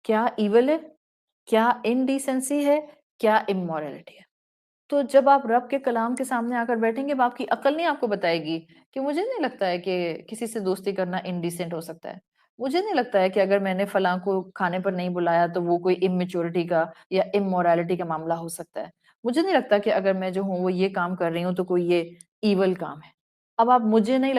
کیا ایول ہے، کیا انڈیسنسی ہے، کیا امورلٹی ہے۔ تو جب آپ رب کے کلام کے سامنے آ کر بیٹھیں گے، آپ کی عقل نہیں آپ کو بتائے گی کہ مجھے نہیں لگتا ہے کہ کسی سے دوستی کرنا انڈیسنٹ ہو سکتا ہے، مجھے نہیں لگتا ہے کہ اگر میں نے فلاں کو کھانے پر نہیں بلایا تو وہ کوئی اممیچورٹی کا یا امورالٹی کا معاملہ ہو سکتا ہے، مجھے نہیں لگتا کہ اگر میں جو ہوں وہ یہ کام کر رہی ہوں تو کوئی یہ ایول کام ہے۔ اب آپ مجھے نہیں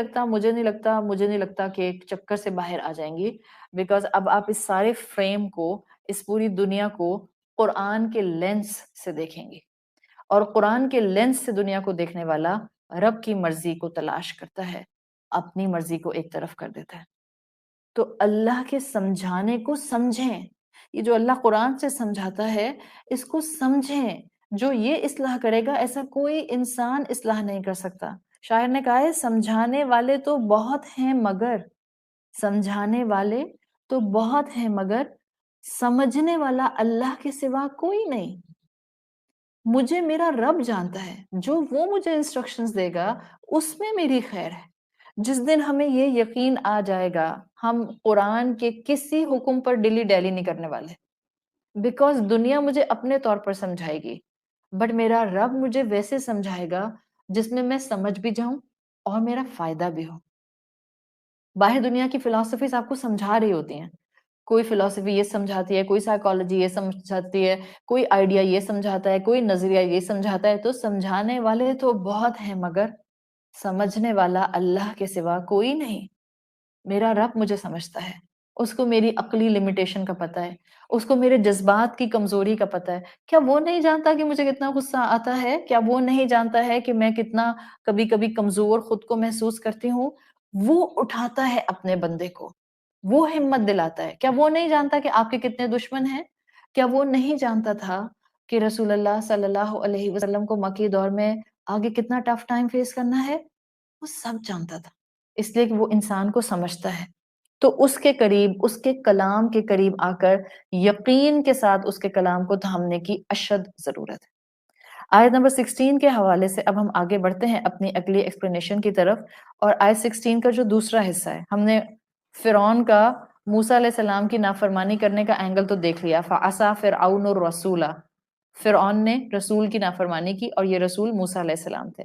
لگتا کہ ایک چکر سے باہر آ جائیں گی، بیکاز اب آپ اس سارے فریم کو، اس پوری دنیا کو قرآن کے لینس سے دیکھیں گے، اور قرآن کے لینس سے دنیا کو دیکھنے والا رب کی مرضی کو تلاش کرتا ہے، اپنی مرضی کو ایک طرف کر دیتا ہے۔ تو اللہ کے سمجھانے کو سمجھیں، یہ جو اللہ قرآن سے سمجھاتا ہے اس کو سمجھیں، جو یہ اصلاح کرے گا ایسا کوئی انسان اصلاح نہیں کر سکتا۔ شاعر نے کہا ہے سمجھانے والے تو بہت ہیں مگر، سمجھانے والے تو بہت ہیں مگر سمجھنے والا اللہ کے سوا کوئی نہیں. مجھے میرا رب جانتا ہے، جو وہ مجھے انسٹرکشنز دے گا اس میں میری خیر ہے. جس دن ہمیں یہ یقین آ جائے گا ہم قرآن کے کسی حکم پر ڈیلی ڈیلی نہیں کرنے والے، بیکاز دنیا مجھے اپنے طور پر سمجھائے گی، بٹ میرا رب مجھے ویسے سمجھائے گا جس میں سمجھ بھی جاؤں اور میرا فائدہ بھی ہو. باہر دنیا کی فلسفیز آپ کو سمجھا رہی ہوتی ہیں، کوئی فلسفی یہ سمجھاتی ہے، کوئی سائیکالوجی یہ سمجھاتی ہے، کوئی آئیڈیا یہ سمجھاتا ہے، کوئی نظریہ یہ سمجھاتا ہے. تو سمجھانے والے تو بہت ہیں مگر سمجھنے والا اللہ کے سوا کوئی نہیں. میرا رب مجھے سمجھتا ہے، اس کو میری عقلی لمیٹیشن کا پتہ ہے، اس کو میرے جذبات کی کمزوری کا پتہ ہے. کیا وہ نہیں جانتا کہ مجھے کتنا غصہ آتا ہے؟ کیا وہ نہیں جانتا ہے کہ میں کتنا کبھی کبھی کمزور خود کو محسوس کرتی ہوں؟ وہ اٹھاتا ہے اپنے بندے کو، وہ ہمت دلاتا ہے. کیا وہ نہیں جانتا کہ آپ کے کتنے دشمن ہیں؟ کیا وہ نہیں جانتا تھا کہ رسول اللہ صلی اللہ علیہ وسلم کو مکی دور میں آگے کتنا ٹف ٹائم فیس کرنا ہے؟ وہ سب جانتا تھا، اس لیے کہ وہ انسان کو سمجھتا ہے. تو اس کے قریب، اس کے کلام کے قریب آ کر یقین کے ساتھ اس کے کلام کو تھامنے کی اشد ضرورت ہے. آیت نمبر 16 کے حوالے سے اب ہم آگے بڑھتے ہیں اپنی اگلی ایکسپلینیشن کی طرف. اور آیت 16 کا جو دوسرا حصہ ہے، ہم نے فرعون کا موسیٰ علیہ السلام کی نافرمانی کرنے کا اینگل تو دیکھ لیا. فَعَصَىٰ فِرْعَوْنُ الرَّسُولَ، فرعون نے رسول کی نافرمانی کی اور یہ رسول موسیٰ علیہ السلام تھے.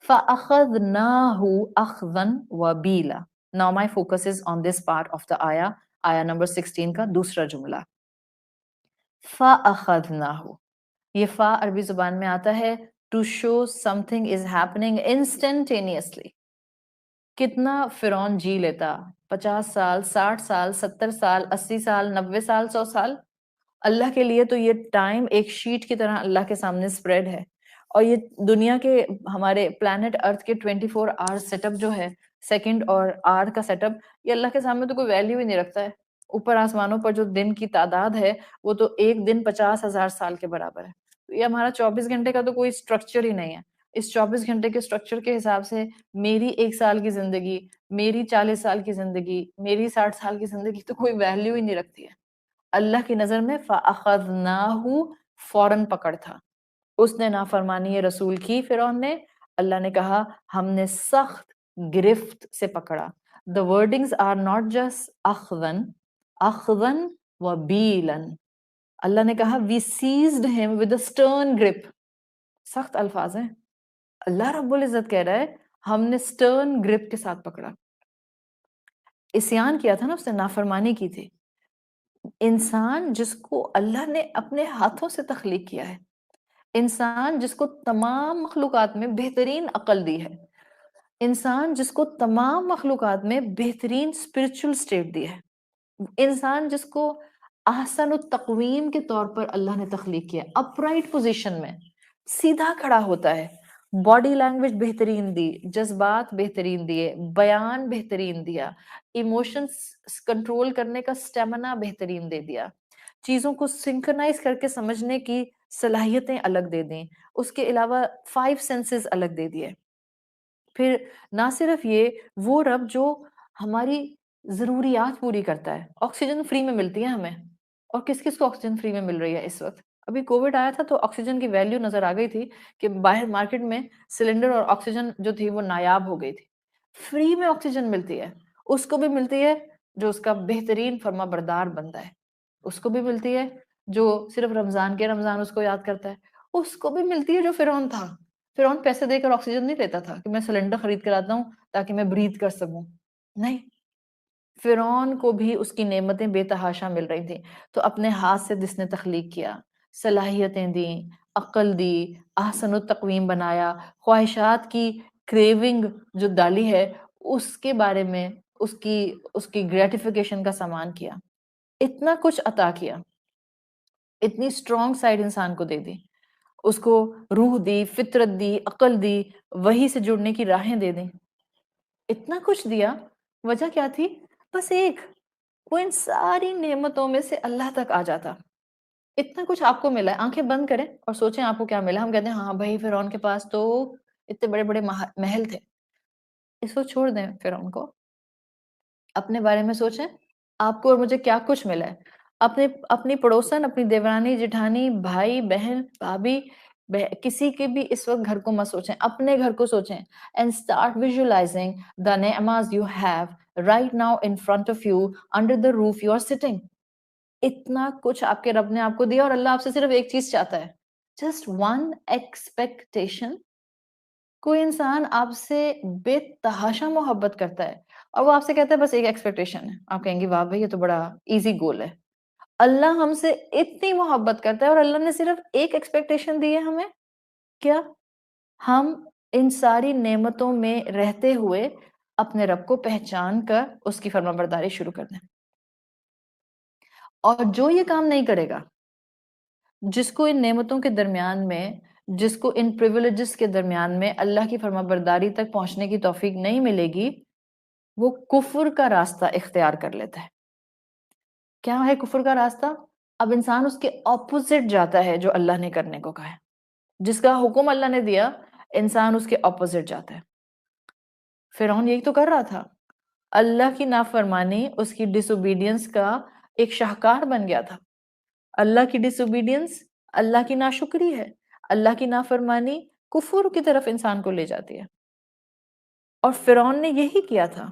فَأَخَذْنَاهُ أَخْذًا وَبِيلًا. Now my focus is on this part of the ayah number 16 کا دوسرا جملہ. فَأَخَذْنَاهُ، یہ فا عربی زبان میں آتا ہے to show something is happening instantaneously. کتنا فرعون جی لیتا، 50 سال، 60 سال، 70 سال، 80 سال، 90 سال، 100 سال. اللہ کے لیے تو یہ ٹائم ایک شیٹ کی طرح اللہ کے سامنے سپریڈ ہے. اور یہ دنیا کے ہمارے پلانٹ ارتھ کے 24 آور سیٹ اپ جو ہے، سیکنڈ اور آور کا سیٹ اپ، یہ اللہ کے سامنے تو کوئی ویلیو ہی نہیں رکھتا ہے. اوپر آسمانوں پر جو دن کی تعداد ہے وہ تو ایک دن 50,000 سال کے برابر ہے. یہ ہمارا 24 گھنٹے کا تو کوئی اسٹرکچر ہی نہیں ہے. اس 24 گھنٹے کے اسٹرکچر کے حساب سے میری 1 سال کی زندگی، میری 40 سال کی زندگی، میری 60 سال کی زندگی تو کوئی ویلیو ہی نہیں رکھتی ہے. اللہ کی نظر میں فَأَخَذْنَاهُ فوراً پکڑ تھا. اس نے نافرمانی رسول کی فرعون نے، اللہ نے کہا ہم نے سخت گرفت سے پکڑا. The wordings are not just اخذن وبیلن. اللہ نے کہا we seized him with a stern grip. سخت الفاظ ہیں. اللہ رب العزت کہہ رہا ہے ہم نے stern grip کے ساتھ پکڑا. عصیان کیا تھا نا، اس نے نافرمانی کی تھی. انسان جس کو اللہ نے اپنے ہاتھوں سے تخلیق کیا ہے، انسان جس کو تمام مخلوقات میں بہترین عقل دی ہے، انسان جس کو تمام مخلوقات میں بہترین اسپرچل سٹیٹ دی ہے، انسان جس کو احسن التقویم کے طور پر اللہ نے تخلیق کیا، اپرائٹ پوزیشن میں سیدھا کھڑا ہوتا ہے، باڈی لینگویج بہترین دی، جذبات بہترین دیے، بیان بہترین دیا، ایموشنز کنٹرول کرنے کا سٹیمنا بہترین دے دیا، چیزوں کو سنکرنائز کر کے سمجھنے کی صلاحیتیں الگ دے دیں، اس کے علاوہ 5 سینسز الگ دے دیے. پھر نہ صرف یہ، وہ رب جو ہماری ضروریات پوری کرتا ہے. آکسیجن فری میں ملتی ہے ہمیں، اور کس کس کو آکسیجن فری میں مل رہی ہے اس وقت؟ ابھی کووڈ آیا تھا تو آکسیجن کی ویلیو نظر آ گئی تھی کہ باہر مارکیٹ میں سلنڈر اور آکسیجن جو تھی وہ نایاب ہو گئی تھی. فری میں آکسیجن ملتی ہے. اس کو بھی ملتی ہے جو اس کا بہترین فرما بردار بندہ ہے، اس کو بھی ملتی ہے جو صرف رمضان کے رمضان اس کو یاد کرتا ہے، اس کو بھی ملتی ہے جو فرعون تھا. فرعون پیسے دے کر آکسیجن نہیں لیتا تھا کہ میں سلنڈر خرید کر آتا ہوں تاکہ میں بریتھ کر سکوں. نہیں، فرعون کو بھی اس کی نعمتیں بے تحاشا مل رہی تھیں. تو اپنے ہاتھ سے جس نے تخلیق کیا، صلاحیتیں دیں، عقل دی، احسن التقویم بنایا، خواہشات کی کریونگ جو ڈالی ہے اس کے بارے میں اس کی گریٹیفیکیشن کا سامان کیا، اتنا کچھ عطا کیا، اتنی اسٹرانگ سائڈ انسان کو دے دی، اس کو روح دی، فطرت دی، عقل دی، وحی سے جڑنے کی راہیں دے دیں، اتنا کچھ دیا. وجہ کیا تھی؟ بس ایک، وہ ان ساری نعمتوں میں سے اللہ تک آ جاتا. اتنا کچھ آپ کو ملا ہے، آنکھیں بند کریں اور سوچیں آپ کو کیا ملا. ہم کہتے ہیں ہاں بھائی فرعون کے پاس تو اتنے بڑے بڑے محل تھے. اس کو چھوڑ دیں، فرعون کو اپنے بارے میں سوچیں. آپ کو اور مجھے کیا کچھ ملا ہے. اپنی پڑوسن، اپنی دیورانی جٹھانی، بھائی بہن، بھابھی، کسی کے بھی اس وقت گھر کو مت سوچیں، اپنے گھر کو سوچیں. اینڈ اسٹارٹ ویژولائزنگ the نعمات you have right now in front of you under the roof you are sitting. اتنا کچھ آپ کے رب نے آپ کو دیا، اور اللہ آپ سے صرف ایک چیز چاہتا ہے، just one expectation. کوئی انسان آپ سے بے تحاشا محبت کرتا ہے اور وہ آپ سے کہتا ہے بس ایک ایکسپیکٹیشن ہے. آپ کہیں گے واہ بھائی یہ تو بڑا ایزی گول ہے. اللہ ہم سے اتنی محبت کرتا ہے اور اللہ نے صرف ایک ایکسپیکٹیشن دی ہے ہمیں، کیا؟ ہم ان ساری نعمتوں میں رہتے ہوئے اپنے رب کو پہچان کر اس کی فرما برداری شروع کر دیں. اور جو یہ کام نہیں کرے گا، جس کو ان نعمتوں کے درمیان میں، جس کو ان پریویلیجز کے درمیان میں اللہ کی فرما برداری تک پہنچنے کی توفیق نہیں ملے گی، وہ کفر کا راستہ اختیار کر لیتا ہے. کیا ہے کفر کا راستہ؟ اب انسان اس کے اپوزٹ جاتا ہے جو اللہ نے کرنے کو کہا ہے. جس کا حکم اللہ نے دیا، انسان اس کے اپوزٹ جاتا ہے. فرعون یہی تو کر رہا تھا. اللہ کی نافرمانی اس کی ڈس اوبیڈینس کا ایک شاہکار بن گیا تھا. اللہ کی ڈس اوبیڈینس اللہ کی ناشکری ہے. اللہ کی نافرمانی کفر کی طرف انسان کو لے جاتی ہے. اور فرعون نے یہی کیا تھا،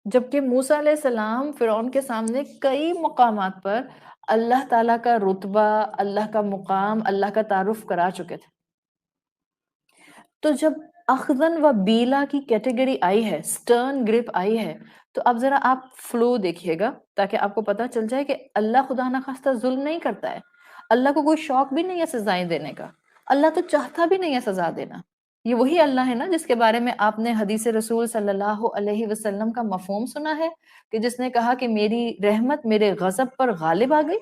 جبکہ موسیٰ علیہ السلام فرعون کے سامنے کئی مقامات پر اللہ تعالیٰ کا رتبہ، اللہ کا مقام، اللہ کا تعارف کرا چکے تھے. تو جب اخذن و بیلا کی کیٹیگری آئی ہے، سٹرن گرپ آئی ہے، تو اب ذرا آپ فلو دیکھیے گا تاکہ آپ کو پتا چل جائے کہ اللہ خدا نخواستہ ظلم نہیں کرتا ہے. اللہ کو کوئی شوق بھی نہیں ہے سزائیں دینے کا. اللہ تو چاہتا بھی نہیں ہے سزا دینا. یہ وہی اللہ ہے نا جس کے بارے میں آپ نے حدیث رسول صلی اللہ علیہ وسلم کا مفہوم سنا ہے کہ جس نے کہا کہ میری رحمت میرے غضب پر غالب آ گئی.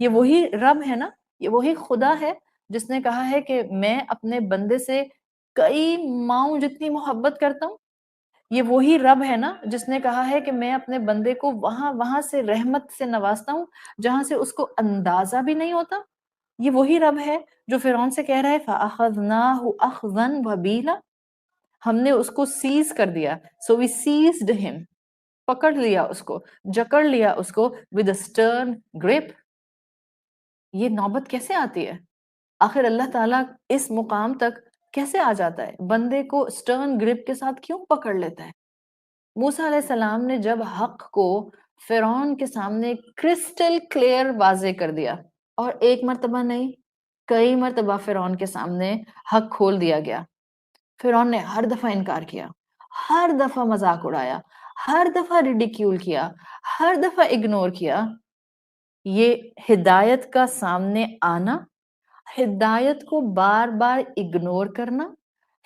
یہ وہی رب ہے نا، یہ وہی خدا ہے جس نے کہا ہے کہ میں اپنے بندے سے کئی ماؤں جتنی محبت کرتا ہوں. یہ وہی رب ہے نا جس نے کہا ہے کہ میں اپنے بندے کو وہاں سے رحمت سے نوازتا ہوں جہاں سے اس کو اندازہ بھی نہیں ہوتا. یہ وہی رب ہے جو فرعون سے کہہ رہا ہے فَأَخَذْنَاهُ أَخْذًا وَبِيلًا. ہم نے اس کو سیز کر دیا. So we seized him. پکڑ لیا اس کو، جکڑ لیا اس کو with a stern grip. یہ نوبت کیسے آتی ہے؟ آخر اللہ تعالیٰ اس مقام تک کیسے آ جاتا ہے؟ بندے کو سٹرن گرپ کے ساتھ کیوں پکڑ لیتا ہے؟ موسیٰ علیہ السلام نے جب حق کو فرعون کے سامنے کرسٹل کلیئر واضح کر دیا، اور ایک مرتبہ نہیں کئی مرتبہ فرعون کے سامنے حق کھول دیا گیا. فرعون نے ہر دفعہ انکار کیا، ہر دفعہ مذاق اڑایا، ہر دفعہ ریڈیکیول کیا، ہر دفعہ اگنور کیا. یہ ہدایت کا سامنے آنا، ہدایت کو بار بار اگنور کرنا،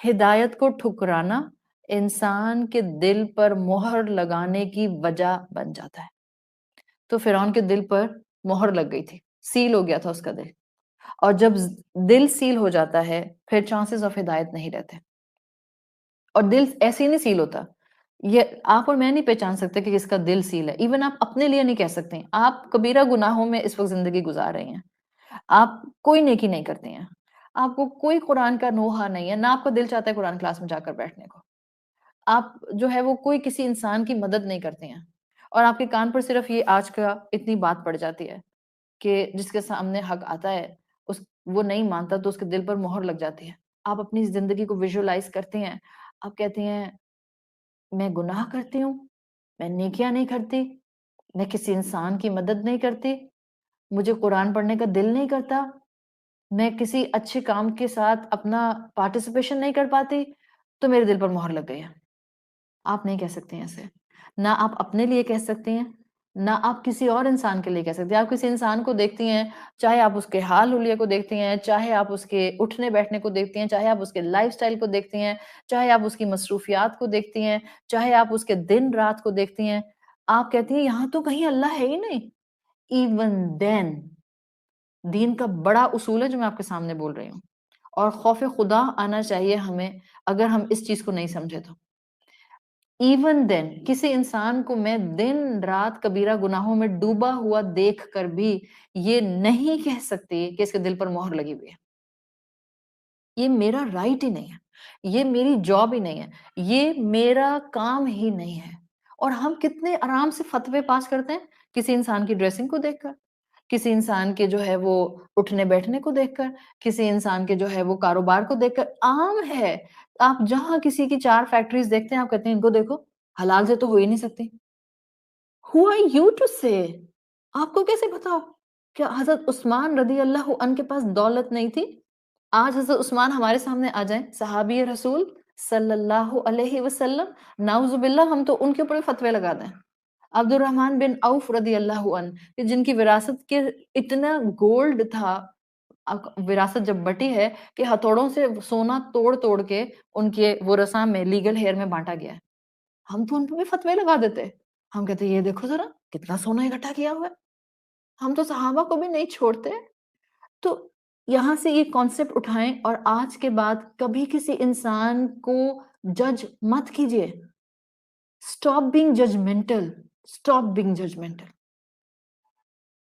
ہدایت کو ٹھکرانا انسان کے دل پر مہر لگانے کی وجہ بن جاتا ہے. تو فرعون کے دل پر مہر لگ گئی تھی، سیل ہو گیا تھا اس کا دل. اور جب دل سیل ہو جاتا ہے پھر چانسز آف ہدایت نہیں رہتے. اور دل ایسے ہی نہیں سیل ہوتا. یہ آپ اور میں نہیں پہچان سکتے کہ کس کا دل سیل ہے. ایون آپ اپنے لیے نہیں کہہ سکتے ہیں. آپ کبیرہ گناہوں میں اس وقت زندگی گزار رہے ہیں، آپ کوئی نیکی نہیں کرتے ہیں، آپ کو کوئی قرآن کا نوحہ نہیں ہے، نہ آپ کا دل چاہتا ہے قرآن کلاس میں جا کر بیٹھنے کو. آپ جو ہے وہ کوئی کسی انسان کی مدد نہیں کرتے ہیں، اور آپ کے کان پر صرف یہ آج کا اتنی بات پڑ جاتی ہے کہ جس کے سامنے حق آتا ہے وہ نہیں مانتا تو اس کے دل پر مہر لگ جاتی ہے. آپ اپنی زندگی کو ویژولائز کرتے ہیں، آپ کہتے ہیں میں گناہ کرتی ہوں، میں نیکیاں نہیں کرتی، میں کسی انسان کی مدد نہیں کرتی، مجھے قرآن پڑھنے کا دل نہیں کرتا، میں کسی اچھے کام کے ساتھ اپنا پارٹیسپیشن نہیں کر پاتی، تو میرے دل پر مہر لگ گئی ہے. آپ نہیں کہہ سکتے ہیں ایسے. نہ آپ اپنے لیے کہہ سکتے ہیں، نہ آپ کسی اور انسان کے لیے کہہ سکتے ہیں. آپ کسی انسان کو دیکھتی ہیں، چاہے آپ اس کے حال حلیے کو دیکھتی ہیں، چاہے آپ اس کے اٹھنے بیٹھنے کو دیکھتی ہیں، چاہے آپ اس کے لائف سٹائل کو دیکھتی ہیں، چاہے آپ اس کی مصروفیات کو دیکھتی ہیں، چاہے آپ اس کے دن رات کو دیکھتی ہیں، آپ کہتی ہیں یہاں تو کہیں اللہ ہے ہی نہیں. ایون دین دین کا بڑا اصول ہے جو میں آپ کے سامنے بول رہی ہوں، اور خوف خدا آنا چاہیے ہمیں اگر ہم اس چیز کو نہیں سمجھے تو. ایون دین کسی انسان کو میں دن رات کبیرہ گناہوں میں ڈوبا ہوا دیکھ کر بھی یہ نہیں کہہ سکتی کہ اس کے دل پر مہر لگی ہوئی ہے. یہ میرا رائٹ ہی نہیں ہے، یہ میری جاب ہی نہیں ہے، یہ میرا کام ہی نہیں ہے. اور ہم کتنے آرام سے فتوے پاس کرتے ہیں کسی انسان کی ڈریسنگ کو دیکھ کر، کسی انسان کے جو ہے وہ اٹھنے بیٹھنے کو دیکھ کر، کسی انسان کے جو ہے وہ کاروبار کو دیکھ کر. عام ہے، آپ جہاں کسی کی 4 فیکٹریز دیکھتے ہیں آپ کہتے ہیں ان کو دیکھو، حلال سے تو ہو ہی نہیں سکتی. Who are you to say؟ آپ کو کیسے بتاؤ؟ کیا حضرت عثمان رضی اللہ عنہ کے پاس دولت نہیں تھی؟ آج حضرت عثمان ہمارے سامنے آ جائیں، صحابی رسول صلی اللہ علیہ وسلم، نعوذ باللہ ہم تو ان کے اوپر فتوے لگا دیں. عبد الرحمن بن عوف رضی اللہ عنہ کہ جن کی وراثت کے اتنا گولڈ تھا، وراثت جب بٹی ہے کہ ہتھوڑوں سے سونا توڑ توڑ کے ان کے ورثاء میں لیگل ہیئر میں بانٹا گیا ہے. ہم تو ان پہ بھی فتوے لگا دیتے. ہم کہتے یہ دیکھو ذرا کتنا سونا اکٹھا کیا ہوا ہے. ہم تو صحابہ کو بھی نہیں چھوڑتے. تو یہاں سے یہ کانسیپٹ اٹھائیں اور آج کے بعد کبھی کسی انسان کو جج مت کیجیے. Stop being judgemental, stop being judgemental.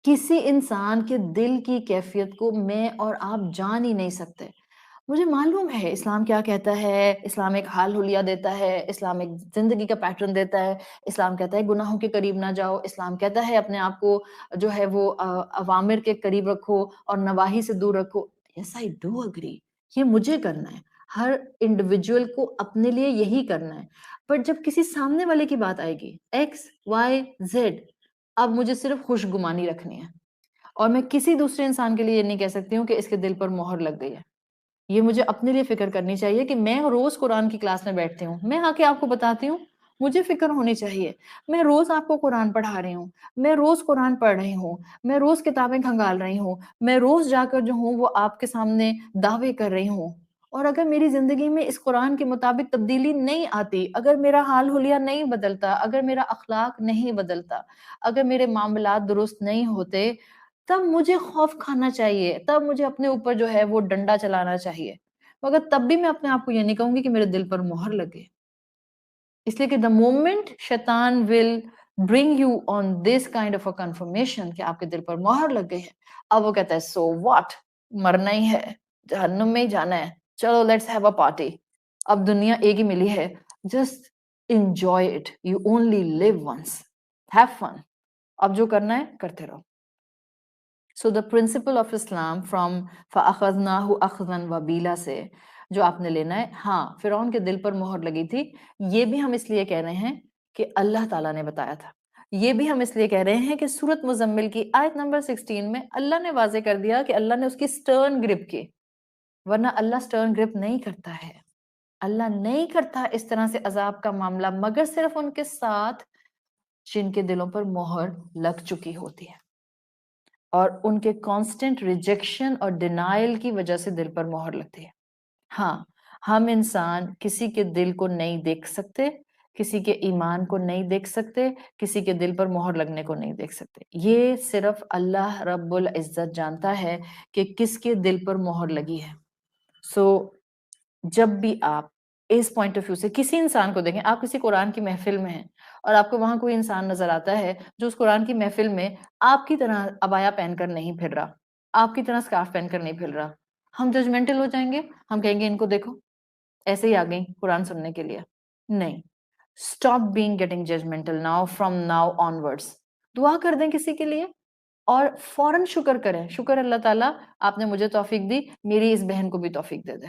کسی انسان کے دل کی کیفیت کو میں اور آپ جان ہی نہیں سکتے. مجھے معلوم ہے اسلام کیا کہتا ہے، اسلام ایک حال حلیہ دیتا ہے، اسلام ایک زندگی کا پیٹرن دیتا ہے، اسلام کہتا ہے گناہوں کے قریب نہ جاؤ، اسلام کہتا ہے اپنے آپ کو جو ہے وہ اوامر کے قریب رکھو اور نواہی سے دور رکھو. یس آئی ڈو اگری، یہ مجھے کرنا ہے، ہر انڈیویجول کو اپنے لیے یہی کرنا ہے. بٹ جب کسی سامنے والے کی بات آئے گی ایکس وائی زیڈ، اب مجھے صرف خوش گمانی رکھنی ہے اور میں کسی دوسرے انسان کے لیے یہ نہیں کہہ سکتی ہوں کہ اس کے دل پر مہر لگ گئی ہے. یہ مجھے اپنے لیے فکر کرنی چاہیے کہ میں روز قرآن کی کلاس میں بیٹھتی ہوں، میں آ کے آپ کو بتاتی ہوں، مجھے فکر ہونی چاہیے. میں روز آپ کو قرآن پڑھا رہی ہوں، میں روز قرآن پڑھ رہی ہوں، میں روز کتابیں کھنگال رہی ہوں، میں روز جا کر جو ہوں وہ آپ کے سامنے دعوے کر رہی ہوں. اور اگر میری زندگی میں اس قرآن کے مطابق تبدیلی نہیں آتی، اگر میرا حال حلیہ نہیں بدلتا، اگر میرا اخلاق نہیں بدلتا، اگر میرے معاملات درست نہیں ہوتے، تب مجھے خوف کھانا چاہیے، تب مجھے اپنے اوپر جو ہے وہ ڈنڈا چلانا چاہیے. مگر تب بھی میں اپنے آپ کو یہ نہیں کہوں گی کہ میرے دل پر مہر لگے. اس لیے کہ the moment شیطان will bring you on this kind of a confirmation کہ آپ کے دل پر مہر لگ گئی ہے، اب وہ کہتا ہے so what، مرنا ہی ہے، جہنم میں ہی جانا ہے، چلو let's have a party. اب دنیا ایک ہی ملی ہے، just enjoy it، you only live once، have fun. اب جو کرنا ہے کرتے رہو. So the principle of Islam from فَأَخَذْنَاهُ أَخْذًا وَبِيلًا سے جو آپ نے لینا ہے، ہاں فرعون کے دل پر مہر لگی تھی، یہ بھی ہم اس لیے کہہ رہے ہیں کہ اللہ تعالیٰ نے بتایا تھا. یہ بھی ہم اس لیے کہہ رہے ہیں کہ سورۃ مزمل کی آیت نمبر 16 میں اللہ نے واضح کر دیا کہ اللہ نے اس کی سٹرن گرپ کی، ورنہ اللہ سٹرن گرپ نہیں کرتا ہے. اللہ نہیں کرتا اس طرح سے عذاب کا معاملہ مگر صرف ان کے ساتھ جن کے دلوں پر مہر لگ چکی ہوتی ہے اور ان کے کانسٹنٹ ریجیکشن اور ڈینائل کی وجہ سے دل پر مہر لگتی ہے. ہاں ہم انسان کسی کے دل کو نہیں دیکھ سکتے، کسی کے ایمان کو نہیں دیکھ سکتے، کسی کے دل پر مہر لگنے کو نہیں دیکھ سکتے. یہ صرف اللہ رب العزت جانتا ہے کہ کس کے دل پر مہر لگی ہے. سو جب بھی آپ اس پوائنٹ آف ویو سے کسی انسان کو دیکھیں، آپ کسی قرآن کی محفل میں ہیں اور آپ کو وہاں کوئی انسان نظر آتا ہے جو اس قرآن کی محفل میں آپ کی طرح عبایا پہن کر نہیں پھر رہا، آپ کی طرح سکارف پہن کر نہیں پھر رہا، ہم ججمنٹل ہو جائیں گے، ہم کہیں گے ان کو دیکھو ایسے ہی آ گئی قرآن سننے کے لیے. نہیں، stop being getting judgemental now, from now onwards. دعا کر دیں کسی کے لیے اور فوراً شکر کریں، شکر اللہ تعالیٰ آپ نے مجھے توفیق دی، میری اس بہن کو بھی توفیق دے دے.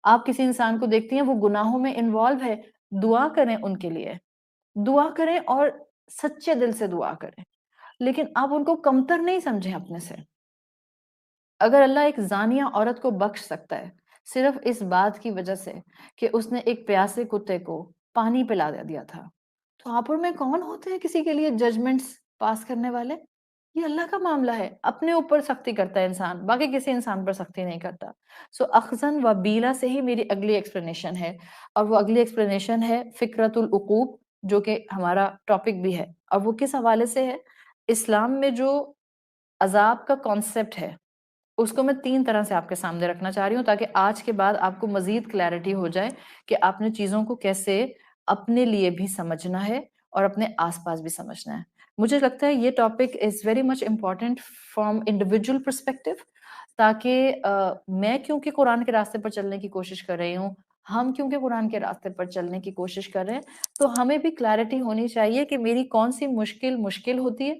آپ کسی انسان کو دیکھتی ہیں وہ گناہوں میں انوالو ہے، دعا کریں ان کے لیے، دعا کریں اور سچے دل سے دعا کریں، لیکن آپ ان کو کمتر نہیں سمجھیں اپنے سے. اگر اللہ ایک زانیہ عورت کو بخش سکتا ہے صرف اس بات کی وجہ سے کہ اس نے ایک پیاسے کتے کو پانی پلا دیا تھا، تو آپ اور میں کون ہوتے ہیں کسی کے لیے ججمنٹس پاس کرنے والے؟ یہ اللہ کا معاملہ ہے، اپنے اوپر سختی کرتا ہے انسان، باقی کسی انسان پر سختی نہیں کرتا. سو اخذن و بیلا سے ہی میری اگلی ایکسپلینیشن ہے، اور وہ اگلی ایکسپلینیشن ہے فکرت العقوب، جو کہ ہمارا ٹاپک بھی ہے. اور وہ کس حوالے سے ہے؟ اسلام میں جو عذاب کا کانسیپٹ ہے اس کو میں 3 طرح سے آپ کے سامنے رکھنا چاہ رہی ہوں تاکہ آج کے بعد آپ کو مزید کلیئرٹی ہو جائے کہ آپ نے چیزوں کو کیسے اپنے لیے بھی سمجھنا ہے اور اپنے آس پاس بھی سمجھنا ہے. مجھے لگتا ہے یہ topic is very much important from individual perspective, تاکہ میں کیونکہ قرآن کے راستے پر چلنے کی کوشش کر رہی ہوں، ہم کیونکہ قرآن کے راستے پر چلنے کی کوشش کر رہے ہیں تو ہمیں بھی کلیرٹی ہونی چاہیے کہ میری کون سی مشکل ہوتی ہے،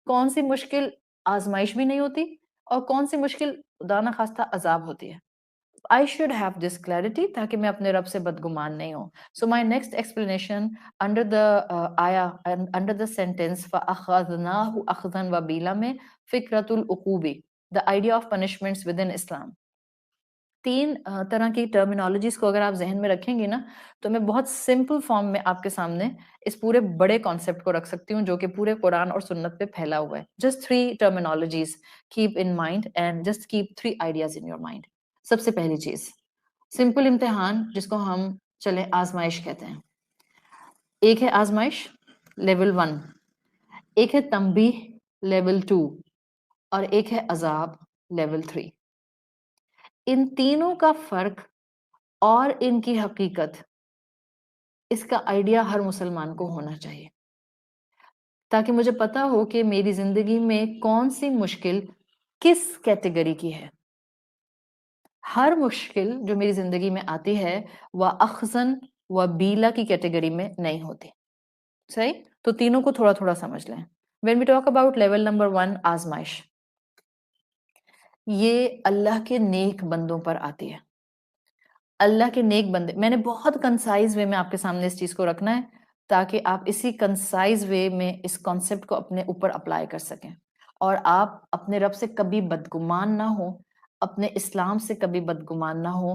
کون سی مشکل آزمائش بھی نہیں ہوتی، اور کون سی مشکل خدا نہ خواستہ عذاب ہوتی ہے. I should have this clarity تاکہ میں اپنے رب سے بدگمان نہیں ہوں. So my next explanation under the ayah and under the sentence فَأَخَذْنَاهُ أَخْذًا وَبِيلًا میں فِكْرَةُ الْعُقُوبِ the idea of punishments within Islam. تین طرح کی ٹرمینالوجیز کو اگر آپ ذہن میں رکھیں گے نا تو میں بہت سمپل فارم میں آپ کے سامنے اس پورے بڑے کانسیپٹ کو رکھ سکتی ہوں جو کہ پورے قرآن اور سنت پہ پھیلا ہوا ہے. Just 3 terminologies keep in mind and just keep 3 ideas in your mind. سب سے پہلی چیز سمپل امتحان جس کو ہم چلیں آزمائش کہتے ہیں. ایک ہے آزمائش لیول 1، ایک ہے تنبیہ لیول 2، اور ایک ہے عذاب لیول 3. ان تینوں کا فرق اور ان کی حقیقت اس کا آئیڈیا ہر مسلمان کو ہونا چاہیے تاکہ مجھے پتا ہو کہ میری زندگی میں کون سی مشکل کس کیٹیگری کی ہے. ہر مشکل جو میری زندگی میں آتی ہے وہ اخذن و بیلا کی کیٹیگری میں نہیں ہوتی. صحیح؟ تو تینوں کو تھوڑا تھوڑا سمجھ لیں. When we talk about level number 1 آزمائش، یہ اللہ کے نیک بندوں پر آتی ہے. اللہ کے نیک بندے، میں نے بہت کنسائز وے میں آپ کے سامنے اس چیز کو رکھنا ہے تاکہ آپ اسی کنسائز وے میں اس کانسیپٹ کو اپنے اوپر اپلائی کر سکیں اور آپ اپنے رب سے کبھی بدگمان نہ ہو، اپنے اسلام سے کبھی بدگمان نہ ہو،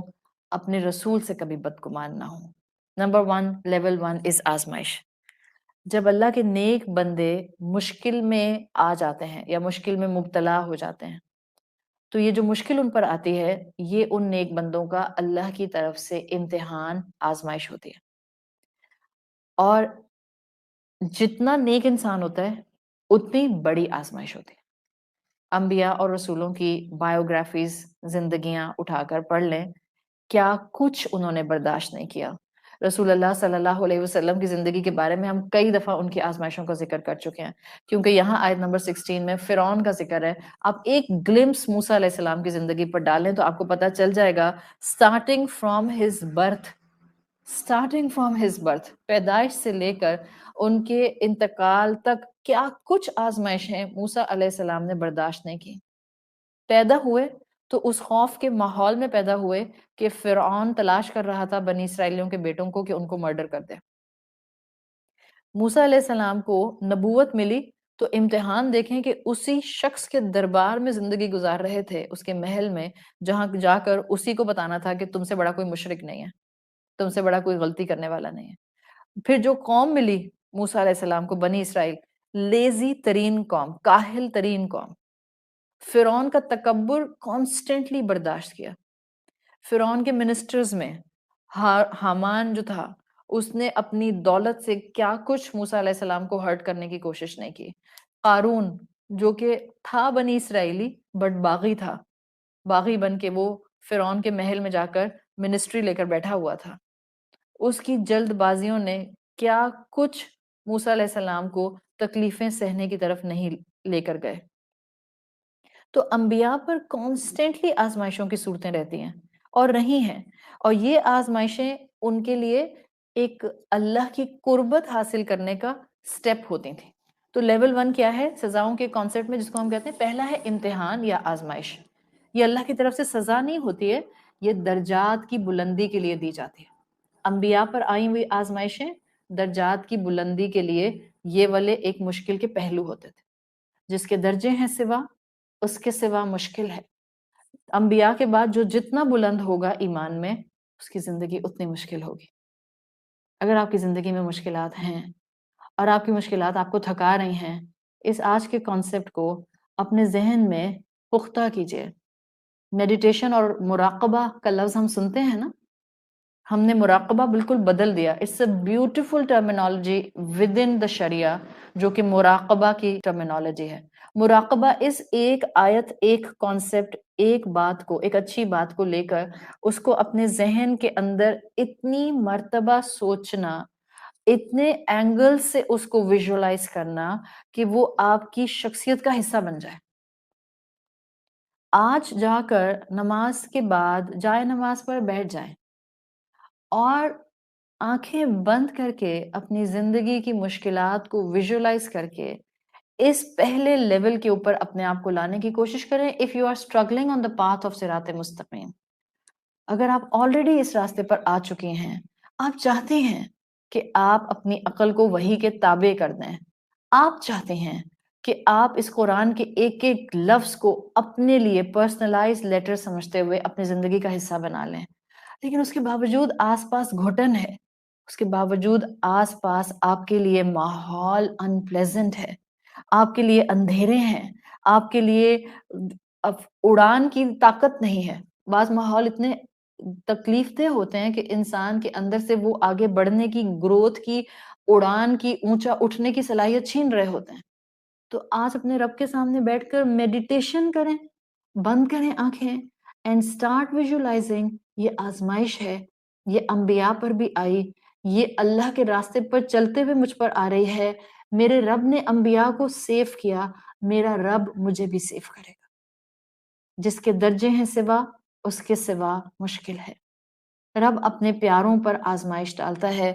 اپنے رسول سے کبھی بدگمان نہ ہو. نمبر 1 لیول 1 از آزمائش. جب اللہ کے نیک بندے مشکل میں آ جاتے ہیں یا مشکل میں مبتلا ہو جاتے ہیں تو یہ جو مشکل ان پر آتی ہے یہ ان نیک بندوں کا اللہ کی طرف سے امتحان آزمائش ہوتی ہے. اور جتنا نیک انسان ہوتا ہے اتنی بڑی آزمائش ہوتی ہے. انبیاء اور رسولوں کی بایوگرافیز، زندگیاں اٹھا کر پڑھ لیں، کیا کچھ انہوں نے برداشت نہیں کیا. رسول اللہ صلی اللہ علیہ وسلم کی زندگی کے بارے میں ہم کئی دفعہ ان کی آزمائشوں کا ذکر کر چکے ہیں کیونکہ یہاں آیت نمبر 16 میں فرعون کا ذکر ہے. آپ ایک گلمپس موسیٰ علیہ السلام کی زندگی پر ڈالیں تو آپ کو پتہ چل جائے گا اسٹارٹنگ فرام ہز برتھ پیدائش سے لے کر ان کے انتقال تک کیا کچھ آزمائشیں موسیٰ علیہ السلام نے برداشت نہیں کی. پیدا ہوئے تو اس خوف کے ماحول میں پیدا ہوئے کہ فرعون تلاش کر رہا تھا بنی اسرائیلیوں کے بیٹوں کو کہ ان کو مرڈر کر دے. موسیٰ علیہ السلام کو نبوت ملی تو امتحان دیکھیں کہ اسی شخص کے دربار میں زندگی گزار رہے تھے، اس کے محل میں، جہاں جا کر اسی کو بتانا تھا کہ تم سے بڑا کوئی مشرک نہیں ہے، تم سے بڑا کوئی غلطی کرنے والا نہیں ہے. پھر جو قوم ملی موسیٰ علیہ السلام کو، بنی اسرائیل، لیزی ترین قوم، کاہل ترین قوم. فرعون کا تکبر کانسٹنٹلی برداشت کیا. فرعون کے منسٹرز میں حامان جو تھا اس نے اپنی دولت سے کیا کچھ موسیٰ علیہ السلام کو ہرٹ کرنے کی کوشش نہیں کی. قارون جو کہ تھا بنی اسرائیلی بٹ باغی تھا، باغی بن کے وہ فرعون کے محل میں جا کر منسٹری لے کر بیٹھا ہوا تھا. اس کی جلد بازیوں نے کیا کچھ موسیٰ علیہ السلام کو تکلیفیں سہنے کی طرف نہیں لے کر گئے. تو انبیاء پر کانسٹنٹلی آزمائشوں کی صورتیں رہتی ہیں اور رہی ہیں، اور یہ آزمائشیں ان کے لیے ایک اللہ کی قربت حاصل کرنے کا سٹیپ ہوتی تھیں. تو لیول 1 کیا ہے سزاؤں کے کانسیپٹ میں، جس کو ہم کہتے ہیں پہلا ہے امتحان یا آزمائش. یہ اللہ کی طرف سے سزا نہیں ہوتی ہے، یہ درجات کی بلندی کے لیے دی جاتی ہے. انبیاء پر آئی ہوئی آزمائشیں درجات کی بلندی کے لیے یہ والے ایک مشکل کے پہلو ہوتے تھے. جس کے درجے ہیں سوا، اس کے سوا مشکل ہے. انبیاء کے بعد جو جتنا بلند ہوگا ایمان میں، اس کی زندگی اتنی مشکل ہوگی. اگر آپ کی زندگی میں مشکلات ہیں اور آپ کی مشکلات آپ کو تھکا رہی ہیں، اس آج کے کانسیپٹ کو اپنے ذہن میں پختہ کیجئے. میڈیٹیشن اور مراقبہ کا لفظ ہم سنتے ہیں نا، ہم نے مراقبہ بالکل بدل دیا. It's a beautiful terminology within the شریعہ جو کہ مراقبہ کی ٹرمینالوجی ہے. مراقبہ اس ایک آیت، ایک کانسیپٹ، ایک بات کو، ایک اچھی بات کو لے کر اس کو اپنے ذہن کے اندر اتنی مرتبہ سوچنا، اتنے اینگل سے اس کو ویژولائز کرنا کہ وہ آپ کی شخصیت کا حصہ بن جائے. آج جا کر نماز کے بعد جائے نماز پر بیٹھ جائیں اور آنکھیں بند کر کے اپنی زندگی کی مشکلات کو ویژولائز کر کے اس پہلے لیول کے اوپر اپنے آپ کو لانے کی کوشش کریں. if you are struggling on the path of صراط مستقیم، اگر آپ آلریڈی اس راستے پر آ چکے ہیں، آپ چاہتے ہیں کہ آپ اپنی عقل کو وحی کے تابع کر دیں، آپ چاہتے ہیں کہ آپ اس قرآن کے ایک ایک لفظ کو اپنے لیے پرسنلائز لیٹر سمجھتے ہوئے اپنی زندگی کا حصہ بنا لیں، لیکن اس کے باوجود آس پاس گھٹن ہے، اس کے باوجود آس پاس آپ کے لیے ماحول انپلیزنٹ ہے، آپ کے لیے اندھیرے ہیں، آپ کے لیے اڑان کی طاقت نہیں ہے. بعض ماحول اتنے تکلیف دہ ہوتے ہیں کہ انسان کے اندر سے وہ آگے بڑھنے کی، گروتھ کی، اڑان کی، اونچا اٹھنے کی صلاحیت چھین رہے ہوتے ہیں. تو آج اپنے رب کے سامنے بیٹھ کر میڈیٹیشن کریں، بند کریں آنکھیں اینڈ اسٹارٹ ویژولائزنگ. یہ آزمائش ہے، یہ انبیاء پر بھی آئی، یہ اللہ کے راستے پر چلتے ہوئے مجھ پر آ رہی ہے. میرے رب نے انبیاء کو سیف کیا، میرا رب مجھے بھی سیف کرے گا. جس کے درجے ہیں سوا، اس کے سوا مشکل ہے. رب اپنے پیاروں پر آزمائش ڈالتا ہے.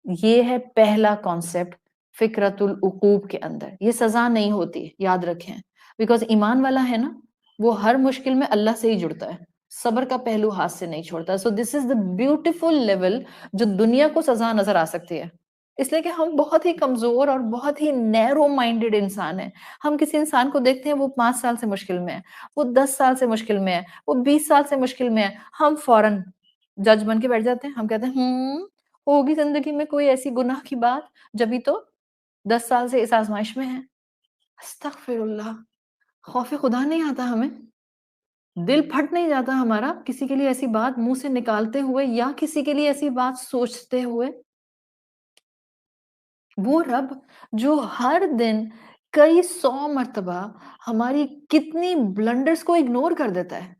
یہ ہے پہلا کانسیپٹ فکرت العقوب کے اندر. یہ سزا نہیں ہوتی، یاد رکھیں، بیکاز ایمان والا ہے نا، وہ ہر مشکل میں اللہ سے ہی جڑتا ہے، صبر کا پہلو ہاتھ سے نہیں چھوڑتا. سو دس از دا بیوٹیفل لیول جو دنیا کو سزا نظر آ سکتی ہے، اس لیے کہ ہم بہت ہی کمزور اور بہت ہی نیرو مائنڈیڈ انسان ہیں. ہم کسی انسان کو دیکھتے ہیں وہ 5 سال سے مشکل میں ہے، وہ 10 سال سے مشکل میں ہے، وہ 20 سال سے مشکل میں ہے، ہم فوراً جج بن کے بیٹھ جاتے ہیں. ہم کہتے ہیں ہوگی زندگی میں کوئی ایسی گناہ کی بات، جبھی تو 10 سال سے اس آزمائش میں ہے. استغفر اللہ. خوف خدا نہیں آتا ہمیں؟ دل پھٹ نہیں جاتا ہمارا کسی کے لیے ایسی بات منہ سے نکالتے ہوئے یا کسی کے لیے ایسی بات سوچتے ہوئے؟ وہ رب جو ہر دن کئی 100 مرتبہ ہماری کتنی بلنڈرز کو اگنور کر دیتا ہے،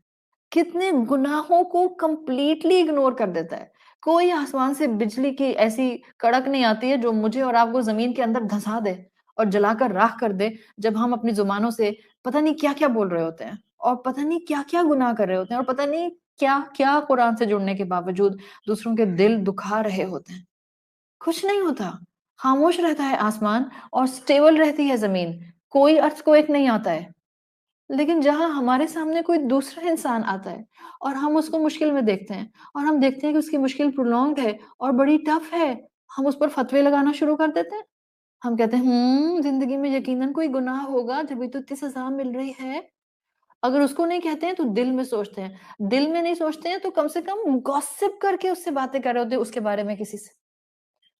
کتنے گناہوں کو کمپلیٹلی اگنور کر دیتا ہے. کوئی آسمان سے بجلی کی ایسی کڑک نہیں آتی ہے جو مجھے اور آپ کو زمین کے اندر دھسا دے اور جلا کر راکھ کر دے، جب ہم اپنی زبانوں سے پتہ نہیں کیا کیا بول رہے ہوتے ہیں اور پتہ نہیں کیا کیا گناہ کر رہے ہوتے ہیں اور پتہ نہیں کیا کیا قرآن سے جڑنے کے باوجود دوسروں کے دل دکھا رہے ہوتے ہیں. کچھ نہیں ہوتا، خاموش رہتا ہے آسمان اور سٹیبل رہتی ہے زمین، کوئی ارتھ کو ایک نہیں آتا ہے. لیکن جہاں ہمارے سامنے کوئی دوسرا انسان آتا ہے اور ہم اس کو مشکل میں دیکھتے ہیں اور ہم دیکھتے ہیں کہ اس کی مشکل پرولونگڈ ہے اور بڑی ٹف ہے، ہم اس پر فتوے لگانا شروع کر دیتے ہیں. ہم کہتے ہیں زندگی میں یقیناً کوئی گناہ ہوگا جبھی تو اتنی سزا مل رہی ہے. اگر اس کو نہیں کہتے ہیں تو دل میں سوچتے ہیں، دل میں نہیں سوچتے ہیں تو کم سے کم گوسپ کر کے اس سے باتیں کر رہے ہوتے ہیں اس کے بارے میں کسی سے.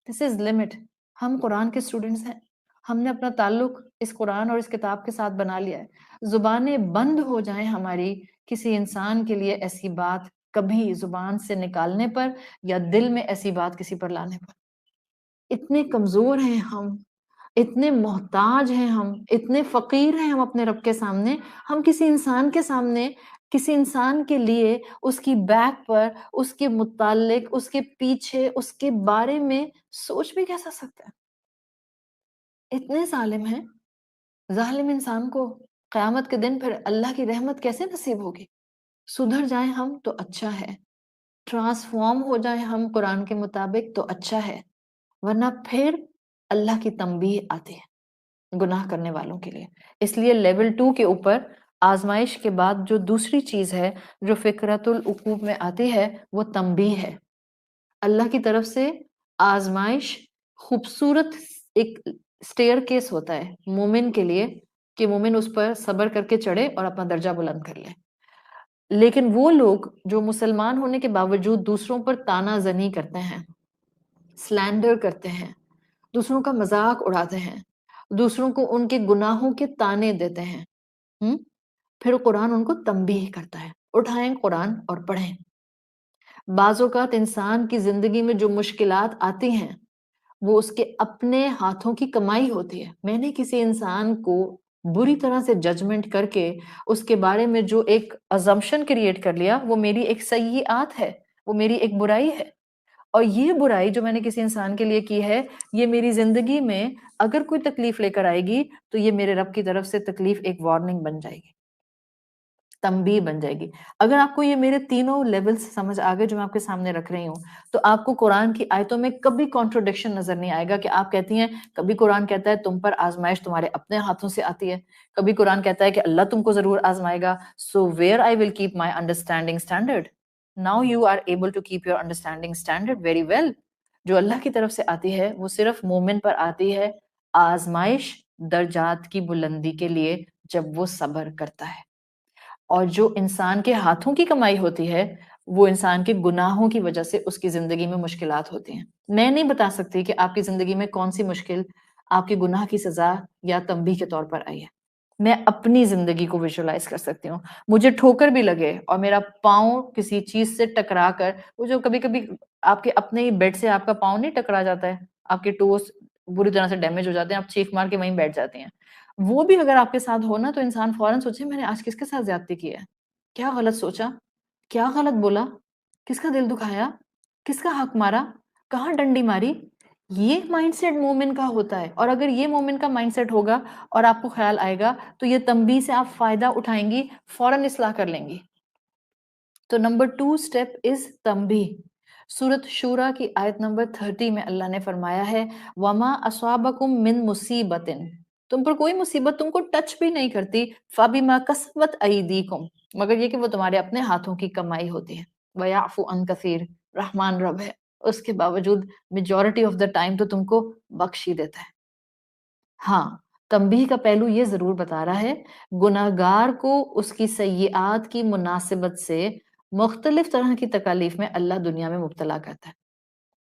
دس از لمٹ. ہم قرآن کے اسٹوڈنٹس ہیں، ہم نے اپنا تعلق اس قرآن اور اس کتاب کے ساتھ بنا لیا ہے. زبانیں بند ہو جائیں ہماری کسی انسان کے لیے ایسی بات کبھی زبان سے نکالنے پر یا دل میں ایسی بات کسی پر لانے پر. اتنے کمزور ہیں ہم، اتنے محتاج ہیں ہم، اتنے فقیر ہیں ہم اپنے رب کے سامنے. ہم کسی انسان کے سامنے، کسی انسان کے لیے اس کی بیک پر، اس کے متعلق، اس کے پیچھے، اس کے بارے میں سوچ بھی کیسا سکتا ہے؟ اتنے ظالم ہیں. ظالم انسان کو قیامت کے دن پھر اللہ کی رحمت کیسے نصیب ہوگی؟ سدھر جائیں ہم تو اچھا ہے، ٹرانسفارم ہو جائیں ہم قرآن کے مطابق تو اچھا ہے، ورنہ پھر اللہ کی تنبیہ آتی ہے گناہ کرنے والوں کے لیے. اس لیے لیول 2 کے اوپر آزمائش کے بعد جو دوسری چیز ہے جو فکرت العقوب میں آتی ہے وہ تنبیہ ہے. اللہ کی طرف سے آزمائش خوبصورت ایک سٹیئر کیس ہوتا ہے مومن کے لیے کہ مومن اس پر صبر کر کے چڑھے اور اپنا درجہ بلند کر لے. لیکن وہ لوگ جو مسلمان ہونے کے باوجود دوسروں پر تانا زنی کرتے ہیں، سلینڈر کرتے ہیں، دوسروں کا مذاق اڑاتے ہیں، دوسروں کو ان کے گناہوں کے تانے دیتے ہیں، پھر قرآن ان کو تنبیہ کرتا ہے. اٹھائیں قرآن اور پڑھیں. بعض اوقات انسان کی زندگی میں جو مشکلات آتی ہیں وہ اس کے اپنے ہاتھوں کی کمائی ہوتی ہے. میں نے کسی انسان کو بری طرح سے ججمنٹ کر کے اس کے بارے میں جو ایک ازمپشن کریٹ کر لیا وہ میری ایک سیئات ہے، وہ میری ایک برائی ہے. اور یہ برائی جو میں نے کسی انسان کے لیے کی ہے یہ میری زندگی میں اگر کوئی تکلیف لے کر آئے گی تو یہ میرے رب کی طرف سے تکلیف ایک وارننگ بن جائے گی. تنبیہ بن جائے گی۔ اگر آپ کو یہ میرے تینوں لیولز سمجھ آ گئے جو میں آپ کے سامنے رکھ رہی ہوں، تو آپ کو قرآن کی آیتوں میں کبھی کانٹروڈکشن نظر نہیں آئے گا کہ آپ کہتی ہیں کبھی قرآن کہتا ہے تم پر آزمائش تمہارے اپنے ہاتھوں سے آتی ہے، کبھی قرآن کہتا ہے کہ اللہ تم کو ضرور آزمائے گا، so where I will keep my understanding standard? Now you are able to keep your understanding standard very well. جو اللہ کی طرف سے آتی ہے وہ صرف مومن پر آتی ہے، آزمائش درجات کی بلندی کے لیے جب وہ صبر کرتا ہے، اور جو انسان کے ہاتھوں کی کمائی ہوتی ہے وہ انسان کے گناہوں کی وجہ سے اس کی زندگی میں مشکلات ہوتی ہیں۔ میں نہیں بتا سکتی کہ آپ کی زندگی میں کون سی مشکل آپ کے گناہ کی سزا یا تنبیہ کے طور پر آئی ہے۔ میں اپنی زندگی کو ویژولائز کر سکتی ہوں، مجھے ٹھوکر بھی لگے اور میرا پاؤں کسی چیز سے ٹکرا کر، وہ جو کبھی کبھی آپ کے اپنے ہی بیڈ سے آپ کا پاؤں نہیں ٹکرا جاتا ہے، آپ کے ٹوز بری طرح سے ڈیمیج ہو جاتے ہیں، آپ چیخ مار کے وہیں بیٹھ جاتے ہیں، وہ بھی اگر آپ کے ساتھ ہو نا تو انسان فوراً سوچے میں نے آج کس کے ساتھ زیادتی کی ہے، کیا غلط سوچا، کیا غلط بولا، کس کا دل دکھایا، کس کا حق مارا، کہاں ڈنڈی ماری۔ یہ مائنڈ سیٹ مومن کا ہوتا ہے، اور اگر یہ مومن کا مائنڈ سیٹ ہوگا اور آپ کو خیال آئے گا تو یہ تنبیہ سے آپ فائدہ اٹھائیں گی، فوراً اصلاح کر لیں گی۔ تو نمبر 2 اسٹیپ از تنبیہ۔ سورۃ شورا کی آیت نمبر 30 میں اللہ نے فرمایا ہے وَمَا أَصَابَكُم مِّن مُّصِیبَةٍ، تم پر کوئی مصیبت تم کو ٹچ بھی نہیں کرتی، فَبِمَا كَسَبَتْ أَيْدِيكُم، مگر یہ کہ وہ تمہارے اپنے ہاتھوں کی کمائی ہوتی ہے۔ وَيَعْفُو عَن كَثِيرٍ، رحمان رب ہے، اس کے باوجود میجورٹی آف دا ٹائم تو تم کو بخش ہی دیتا ہے۔ ہاں، تنبیہ کا پہلو یہ ضرور بتا رہا ہے گناہگار کو اس کی سیئات کی مناسبت سے مختلف طرح کی تکالیف میں اللہ دنیا میں مبتلا کرتا ہے۔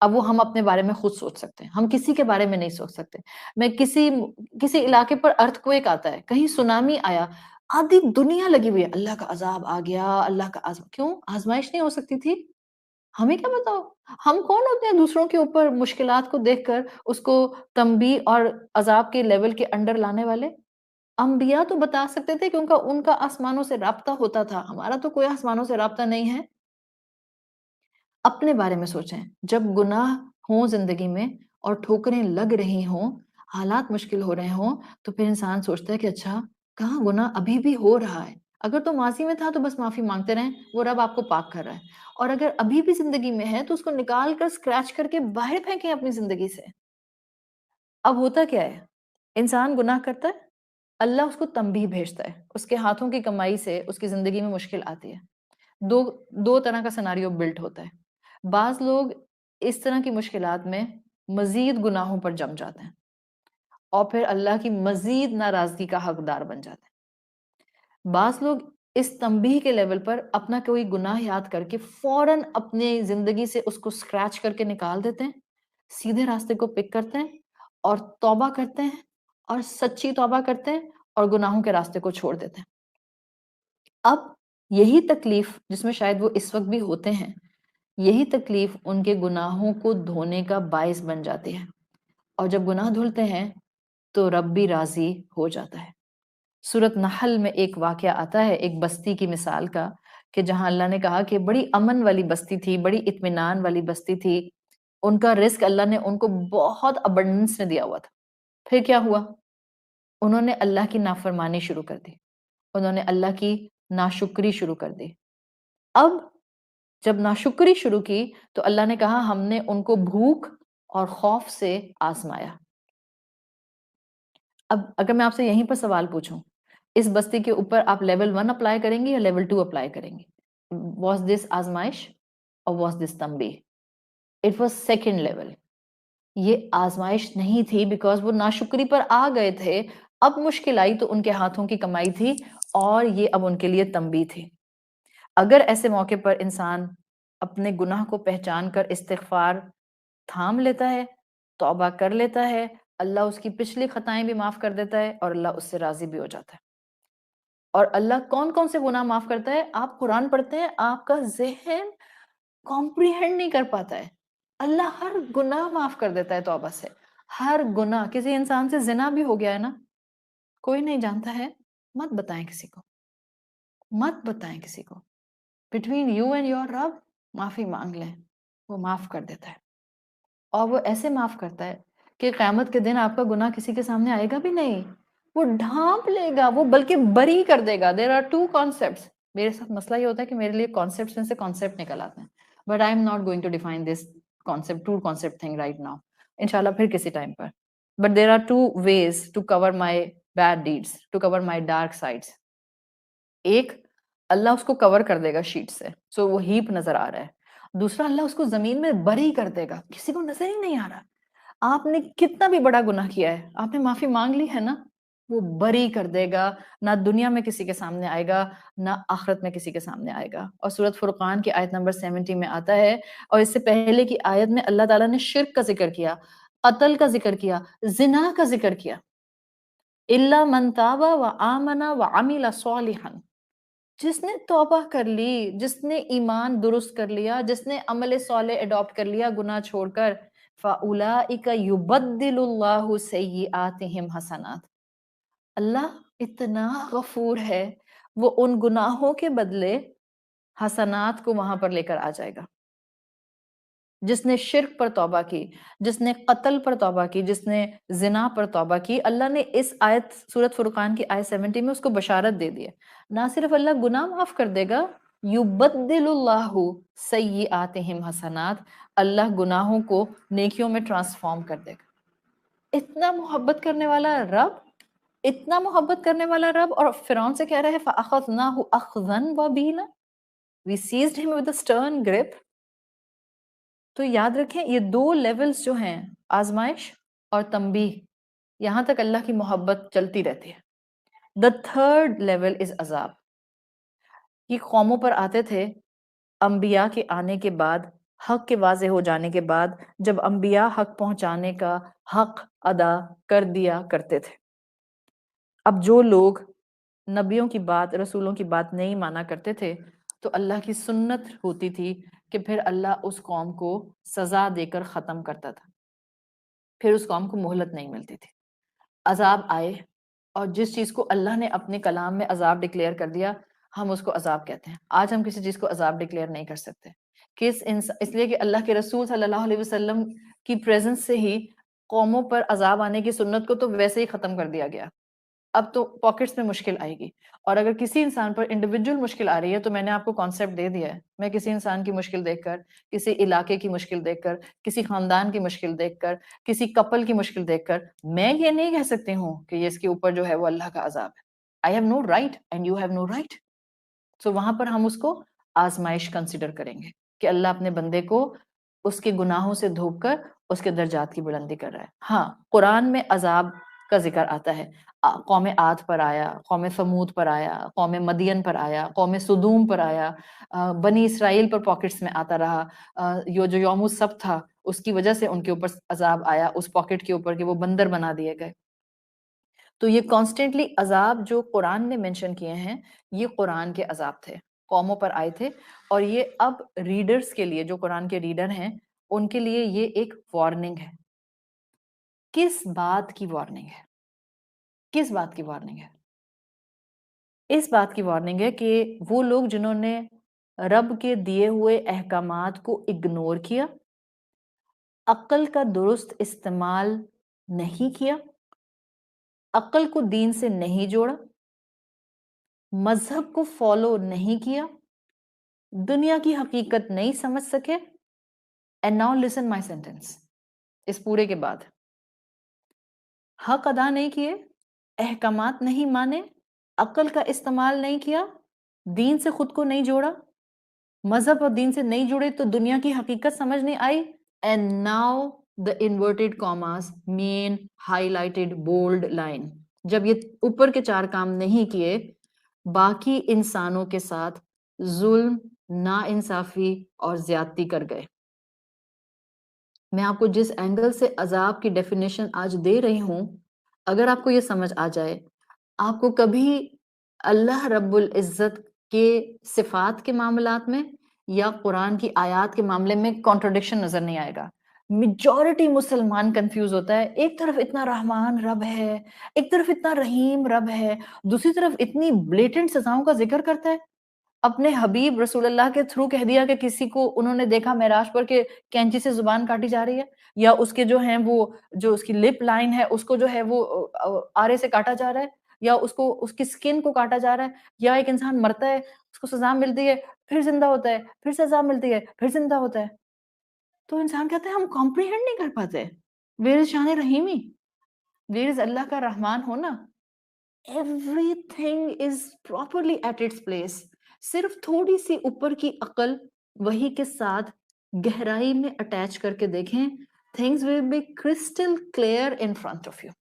اب وہ ہم اپنے بارے میں خود سوچ سکتے ہیں، ہم کسی کے بارے میں نہیں سوچ سکتے۔ میں کسی علاقے پر ارتھ کویک آتا ہے، کہیں سونامی آیا، آدھی دنیا لگی ہوئی ہے، اللہ کا عذاب آ گیا، اللہ کا عذاب، کیوں آزمائش نہیں ہو سکتی تھی؟ ہمیں کیا بتاؤ، ہم کون ہوتے ہیں دوسروں کے اوپر مشکلات کو دیکھ کر اس کو تنبیہ اور عذاب کے لیول کے انڈر لانے والے؟ انبیاء تو بتا سکتے تھے کہ ان کا آسمانوں سے رابطہ ہوتا تھا، ہمارا تو کوئی آسمانوں سے رابطہ نہیں ہے۔ اپنے بارے میں سوچیں، جب گناہ ہوں زندگی میں اور ٹھوکریں لگ رہی ہوں، حالات مشکل ہو رہے ہوں، تو پھر انسان سوچتا ہے کہ اچھا کہاں گناہ ابھی بھی ہو رہا ہے، اگر تو ماضی میں تھا تو بس معافی مانگتے رہیں، وہ رب آپ کو پاک کر رہا ہے، اور اگر ابھی بھی زندگی میں ہے تو اس کو نکال کر اسکریچ کر کے باہر پھینکیں اپنی زندگی سے۔ اب ہوتا کیا ہے، انسان گناہ کرتا ہے، اللہ اس کو تنبیہ بھیجتا ہے، اس کے ہاتھوں کی کمائی سے اس کی زندگی میں مشکل آتی ہے۔ دو طرح کا سیناریو بلٹ ہوتا ہے۔ بعض لوگ اس طرح کی مشکلات میں مزید گناہوں پر جم جاتے ہیں اور پھر اللہ کی مزید ناراضگی کا حقدار بن جاتے ہیں۔ بعض لوگ اس تنبیہ کے لیول پر اپنا کوئی گناہ یاد کر کے فوراً اپنی زندگی سے اس کو اسکریچ کر کے نکال دیتے ہیں، سیدھے راستے کو پک کرتے ہیں اور توبہ کرتے ہیں، اور سچی توبہ کرتے ہیں اور گناہوں کے راستے کو چھوڑ دیتے ہیں۔ اب یہی تکلیف جس میں شاید وہ اس وقت بھی ہوتے ہیں، یہی تکلیف ان کے گناہوں کو دھونے کا باعث بن جاتی ہے، اور جب گناہ دھلتے ہیں تو رب بھی راضی ہو جاتا ہے۔ سورۃ نحل میں ایک واقعہ آتا ہے ایک بستی کی مثال کا، کہ جہاں اللہ نے کہا کہ بڑی امن والی بستی تھی، بڑی اطمینان والی بستی تھی، ان کا رزق اللہ نے ان کو بہت ابنڈنس میں دیا ہوا تھا۔ پھر کیا ہوا؟ انہوں نے اللہ کی نافرمانی شروع کر دی، انہوں نے اللہ کی ناشکری شروع کر دی۔ اب جب ناشکری شروع کی تو اللہ نے کہا ہم نے ان کو بھوک اور خوف سے آزمایا۔ اب اگر میں آپ سے یہیں پر سوال پوچھوں، اس بستی کے اوپر آپ لیول 1 اپلائی کریں گے یا لیول 2 اپلائی کریں گے؟ واز دس آزمائش اور واز دس تنبیہ؟ It was second level. یہ آزمائش نہیں تھی بیکاز وہ ناشکری پر آ گئے تھے، اب مشکل آئی تو ان کے ہاتھوں کی کمائی تھی، اور یہ اب ان کے لیے تنبیہ تھی۔ اگر ایسے موقع پر انسان اپنے گناہ کو پہچان کر استغفار تھام لیتا ہے، توبہ کر لیتا ہے، اللہ اس کی پچھلی خطائیں بھی معاف کر دیتا ہے اور اللہ اس سے راضی بھی ہو جاتا ہے۔ اور اللہ کون کون سے گناہ معاف کرتا ہے؟ آپ قرآن پڑھتے ہیں، آپ کا ذہن کمپریہنڈ نہیں کر پاتا ہے، اللہ ہر گناہ معاف کر دیتا ہے توبہ سے۔ ہر گناہ، کسی انسان سے زنا بھی ہو گیا ہے نا، کوئی نہیں جانتا ہے، مت بتائیں کسی کو، مت بتائیں کسی کو، بٹوین یو اینڈ یور رب معافی مانگ لیں، وہ معاف کر دیتا ہے، اور وہ ایسے معاف کرتا ہے کہ قیامت کے دن آپ کا گناہ کسی کے سامنے آئے گا بھی نہیں، وہ ڈھانپ لے گا، وہ بلکہ بری کر دے گا۔ دیر آر ٹو کانسیپٹس میرے ساتھ مسئلہ یہ ہوتا ہے کہ میرے لیے کانسیپٹس میں سے کانسیپٹ نکل آتے ہیں، but I am not going to define this concept true concept thing right now, انشاءاللہ پھر کسی ٹائم پر. But there are two ways to cover my bad deeds, to cover my dark sides. ایک، اللہ اس کو کور کر دے گا شیٹ سے، سو وہ ہیپ نظر آ رہا ہے. دوسرا، اللہ اس کو زمین میں بری کر دے گا، کسی کو نظر ہی نہیں آ رہا. آپ نے کتنا بھی بڑا گناہ کیا ہے، آپ نے معافی مانگ لی ہے نا، وہ بری کر دے گا، نہ دنیا میں کسی کے سامنے آئے گا، نہ آخرت میں کسی کے سامنے آئے گا. اور سورۃ فرقان کی آیت نمبر 70 میں آتا ہے، اور اس سے پہلے کی آیت میں اللہ تعالیٰ نے شرک کا ذکر کیا، قتل کا ذکر کیا، زنا کا ذکر کیا. الا من تاب وآمن وعمل صالحا، جس نے توبہ کر لی، جس نے ایمان درست کر لیا، جس نے عمل صالح اڈاپٹ کر لیا گناہ چھوڑ کر، فَأُولَئِكَ يُبَدِّلُ اللَّهُ سَيِّئَاتِهِمْ حسنات. اللہ اتنا غفور ہے، وہ ان گناہوں کے بدلے حسنات کو وہاں پر لے کر آ جائے گا. جس نے شرک پر توبہ کی، جس نے قتل پر توبہ کی، جس نے زنا پر توبہ کی، اللہ نے اس آیت سورۃ فرقان کی آیت 70 میں اس کو بشارت دے دی ہے. نہ صرف اللہ گناہ معاف کر دے گا، یبدل اللہ سیئاتہم حسنات، اللہ گناہوں کو نیکیوں میں ٹرانسفارم کر دے گا. اتنا محبت کرنے والا رب، اتنا محبت کرنے والا رب، اور فرعون سے کہہ رہے ہیں فَأَخَذْنَاهُ أَخْذًا وَبِيلًا، we seized him with a stern grip. تو یاد رکھیں یہ دو لیولز جو ہیں، آزمائش اور تنبیہ، یہاں تک اللہ کی محبت چلتی رہتی ہے. The third level is عذاب. یہ قوموں پر آتے تھے انبیاء کے آنے کے بعد، حق کے واضح ہو جانے کے بعد، جب انبیاء حق پہنچانے کا حق ادا کر دیا کرتے تھے. اب جو لوگ نبیوں کی بات، رسولوں کی بات نہیں مانا کرتے تھے، تو اللہ کی سنت ہوتی تھی کہ پھر اللہ اس قوم کو سزا دے کر ختم کرتا تھا، پھر اس قوم کو مہلت نہیں ملتی تھی. عذاب آئے، اور جس چیز کو اللہ نے اپنے کلام میں عذاب ڈکلیئر کر دیا، ہم اس کو عذاب کہتے ہیں. آج ہم کسی چیز کو عذاب ڈکلیئر نہیں کر سکتے، اس لیے کہ اللہ کے رسول صلی اللہ علیہ وسلم کی پریزنس سے ہی قوموں پر عذاب آنے کی سنت کو تو ویسے ہی ختم کر دیا گیا. اب تو پاکٹس میں مشکل آئے گی، اور اگر کسی انسان پر انڈیویجول مشکل آ رہی ہے تو میں نے آپ کو کانسیپٹ دے دیا ہے. میں کسی انسان کی مشکل دیکھ کر، کسی علاقے کی مشکل دیکھ کر، کسی خاندان کی مشکل دیکھ کر، کسی کپل کی مشکل دیکھ کر میں یہ نہیں کہہ سکتی ہوں کہ یہ اس کے اوپر جو ہے وہ اللہ کا عذاب ہے. I have no right and you have no right. So وہاں پر ہم اس کو آزمائش کنسیڈر کریں گے کہ اللہ اپنے بندے کو اس کے گناہوں سے دھوپ کر اس کے درجات کی بلندی کر رہا ہے. ہاں، قرآن میں عذاب کا ذکر آتا ہے، قوم عاد پر آیا، قوم ثمود پر آیا، قوم مدین پر آیا، قوم سدوم پر آیا، بنی اسرائیل پر پاکٹس میں آتا رہا. جو یوم السبت تھا اس کی وجہ سے ان کے اوپر عذاب آیا، اس پاکٹ کے اوپر کہ وہ بندر بنا دیے گئے. تو یہ کانسٹنٹلی عذاب جو قرآن نے مینشن کیے ہیں، یہ قرآن کے عذاب تھے، قوموں پر آئے تھے. اور یہ اب ریڈرز کے لیے، جو قرآن کے ریڈر ہیں، ان کے لیے یہ ایک وارننگ ہے. کس بات کی وارننگ ہے؟ کس بات کی وارننگ ہے؟ اس بات کی وارننگ ہے کہ وہ لوگ جنہوں نے رب کے دیے ہوئے احکامات کو اگنور کیا، عقل کا درست استعمال نہیں کیا، عقل کو دین سے نہیں جوڑا، مذہب کو فالو نہیں کیا، دنیا کی حقیقت نہیں سمجھ سکے. And now listen my sentence. اس پورے کے بعد حق ادا نہیں کیے، احکامات نہیں مانے، عقل کا استعمال نہیں کیا، دین سے خود کو نہیں جوڑا، مذہب اور دین سے نہیں جڑے تو دنیا کی حقیقت سمجھ نہیں آئی. And now the inverted commas mean highlighted bold line. جب یہ اوپر کے 4 کام نہیں کیے، باقی انسانوں کے ساتھ ظلم، ناانصافی اور زیادتی کر گئے. میں آپ کو جس اینگل سے عذاب کی ڈیفینیشن آج دے رہی ہوں، اگر آپ کو یہ سمجھ آ جائے، آپ کو کبھی اللہ رب العزت کے صفات کے معاملات میں یا قرآن کی آیات کے معاملے میں کانٹرڈکشن نظر نہیں آئے گا. میجورٹی مسلمان کنفیوز ہوتا ہے، ایک طرف اتنا رحمان رب ہے، ایک طرف اتنا رحیم رب ہے، دوسری طرف اتنی بلیٹنٹ سزاؤں کا ذکر کرتا ہے. اپنے حبیب رسول اللہ کے تھرو کہہ دیا کہ کسی کو انہوں نے دیکھا معراج پر کہ کینچی سے زبان کاٹی جا رہی ہے، یا اس کے جو ہیں وہ جو اس کی لپ لائن ہے اس کو جو ہے وہ آرے سے کاٹا جا رہا ہے، یا اس کی سکن کو کاٹا جا رہا ہے، یا ایک انسان مرتا ہے، اس کو سزا ملتی ہے، پھر زندہ ہوتا ہے، پھر سزا ملتی ہے، پھر زندہ ہوتا ہے، تو انسان کہتا ہے ہم کمپریہنڈ نہیں کر پاتے. ویئر از شان رحیمی، ویئر از اللہ کا رحمان ہونا. Everything is properly at its place. صرف تھوڑی سی اوپر کی عقل وہی کے ساتھ گہرائی میں اٹیچ کر کے دیکھیں, things will be crystal clear in front of you.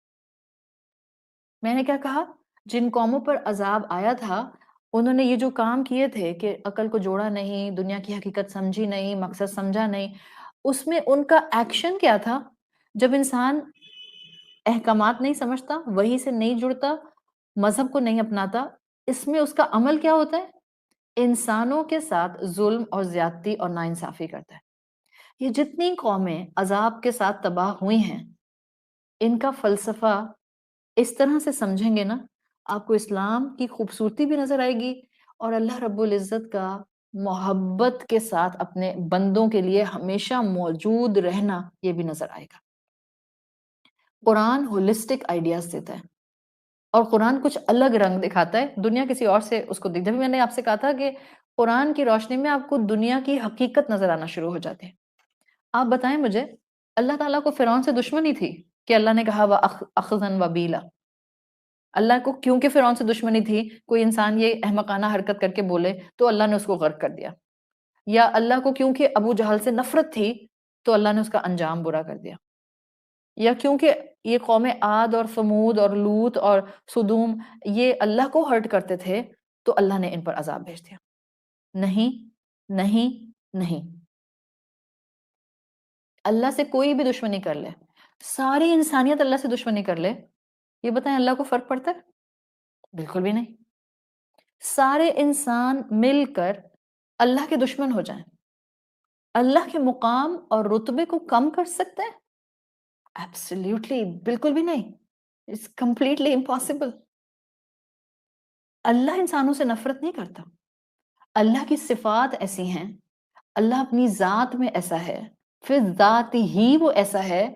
میں نے کیا کہا, جن قوموں پر عذاب آیا تھا انہوں نے یہ جو کام کیے تھے کہ عقل کو جوڑا نہیں, دنیا کی حقیقت سمجھی نہیں, مقصد سمجھا نہیں, اس میں ان کا ایکشن کیا تھا؟ جب انسان احکامات نہیں سمجھتا, وہی سے نہیں جڑتا, مذہب کو نہیں اپناتا, اس میں اس کا عمل کیا ہوتا ہے؟ انسانوں کے ساتھ ظلم اور زیادتی اور ناانصافی کرتا ہے. یہ جتنی قومیں عذاب کے ساتھ تباہ ہوئی ہیں, ان کا فلسفہ اس طرح سے سمجھیں گے نا, آپ کو اسلام کی خوبصورتی بھی نظر آئے گی اور اللہ رب العزت کا محبت کے ساتھ اپنے بندوں کے لیے ہمیشہ موجود رہنا یہ بھی نظر آئے گا. قرآن ہولسٹک آئیڈیاز دیتا ہے اور قرآن کچھ الگ رنگ دکھاتا ہے, دنیا کسی اور سے اس کو جب میں نے آپ سے کہا تھا کہ قرآن کی روشنی میں آپ کو دنیا کی حقیقت نظر آنا شروع ہو جاتی ہے. آپ بتائیں مجھے, اللہ تعالیٰ کو فرعون سے دشمنی تھی کہ اللہ نے کہا وَأَخْذًا وَبِيلًا, اللہ کو کیونکہ فرعون سے دشمنی تھی, کوئی انسان یہ احمقانہ حرکت کر کے بولے تو اللہ نے اس کو غرق کر دیا, یا اللہ کو کیونکہ ابو جہل سے نفرت تھی تو اللہ نے اس کا انجام برا کر دیا, یا کیونکہ یہ قوم عاد اور ثمود اور لوط اور سدوم یہ اللہ کو ہرٹ کرتے تھے تو اللہ نے ان پر عذاب بھیج دیا. نہیں نہیں نہیں, اللہ سے کوئی بھی دشمنی کر لے, ساری انسانیت اللہ سے دشمنی کر لے, یہ بتائیں اللہ کو فرق پڑتا ہے؟ بالکل بھی نہیں. سارے انسان مل کر اللہ کے دشمن ہو جائیں, اللہ کے مقام اور رتبے کو کم کر سکتے ہیں؟ ایبسلیوٹلی بالکل بھی نہیں. It's completely impossible. اللہ انسانوں سے نفرت نہیں کرتا, اللہ کی صفات ایسی ہیں, اللہ اپنی ذات میں ایسا ہے, پھر ذات ہی وہ ایسا ہے,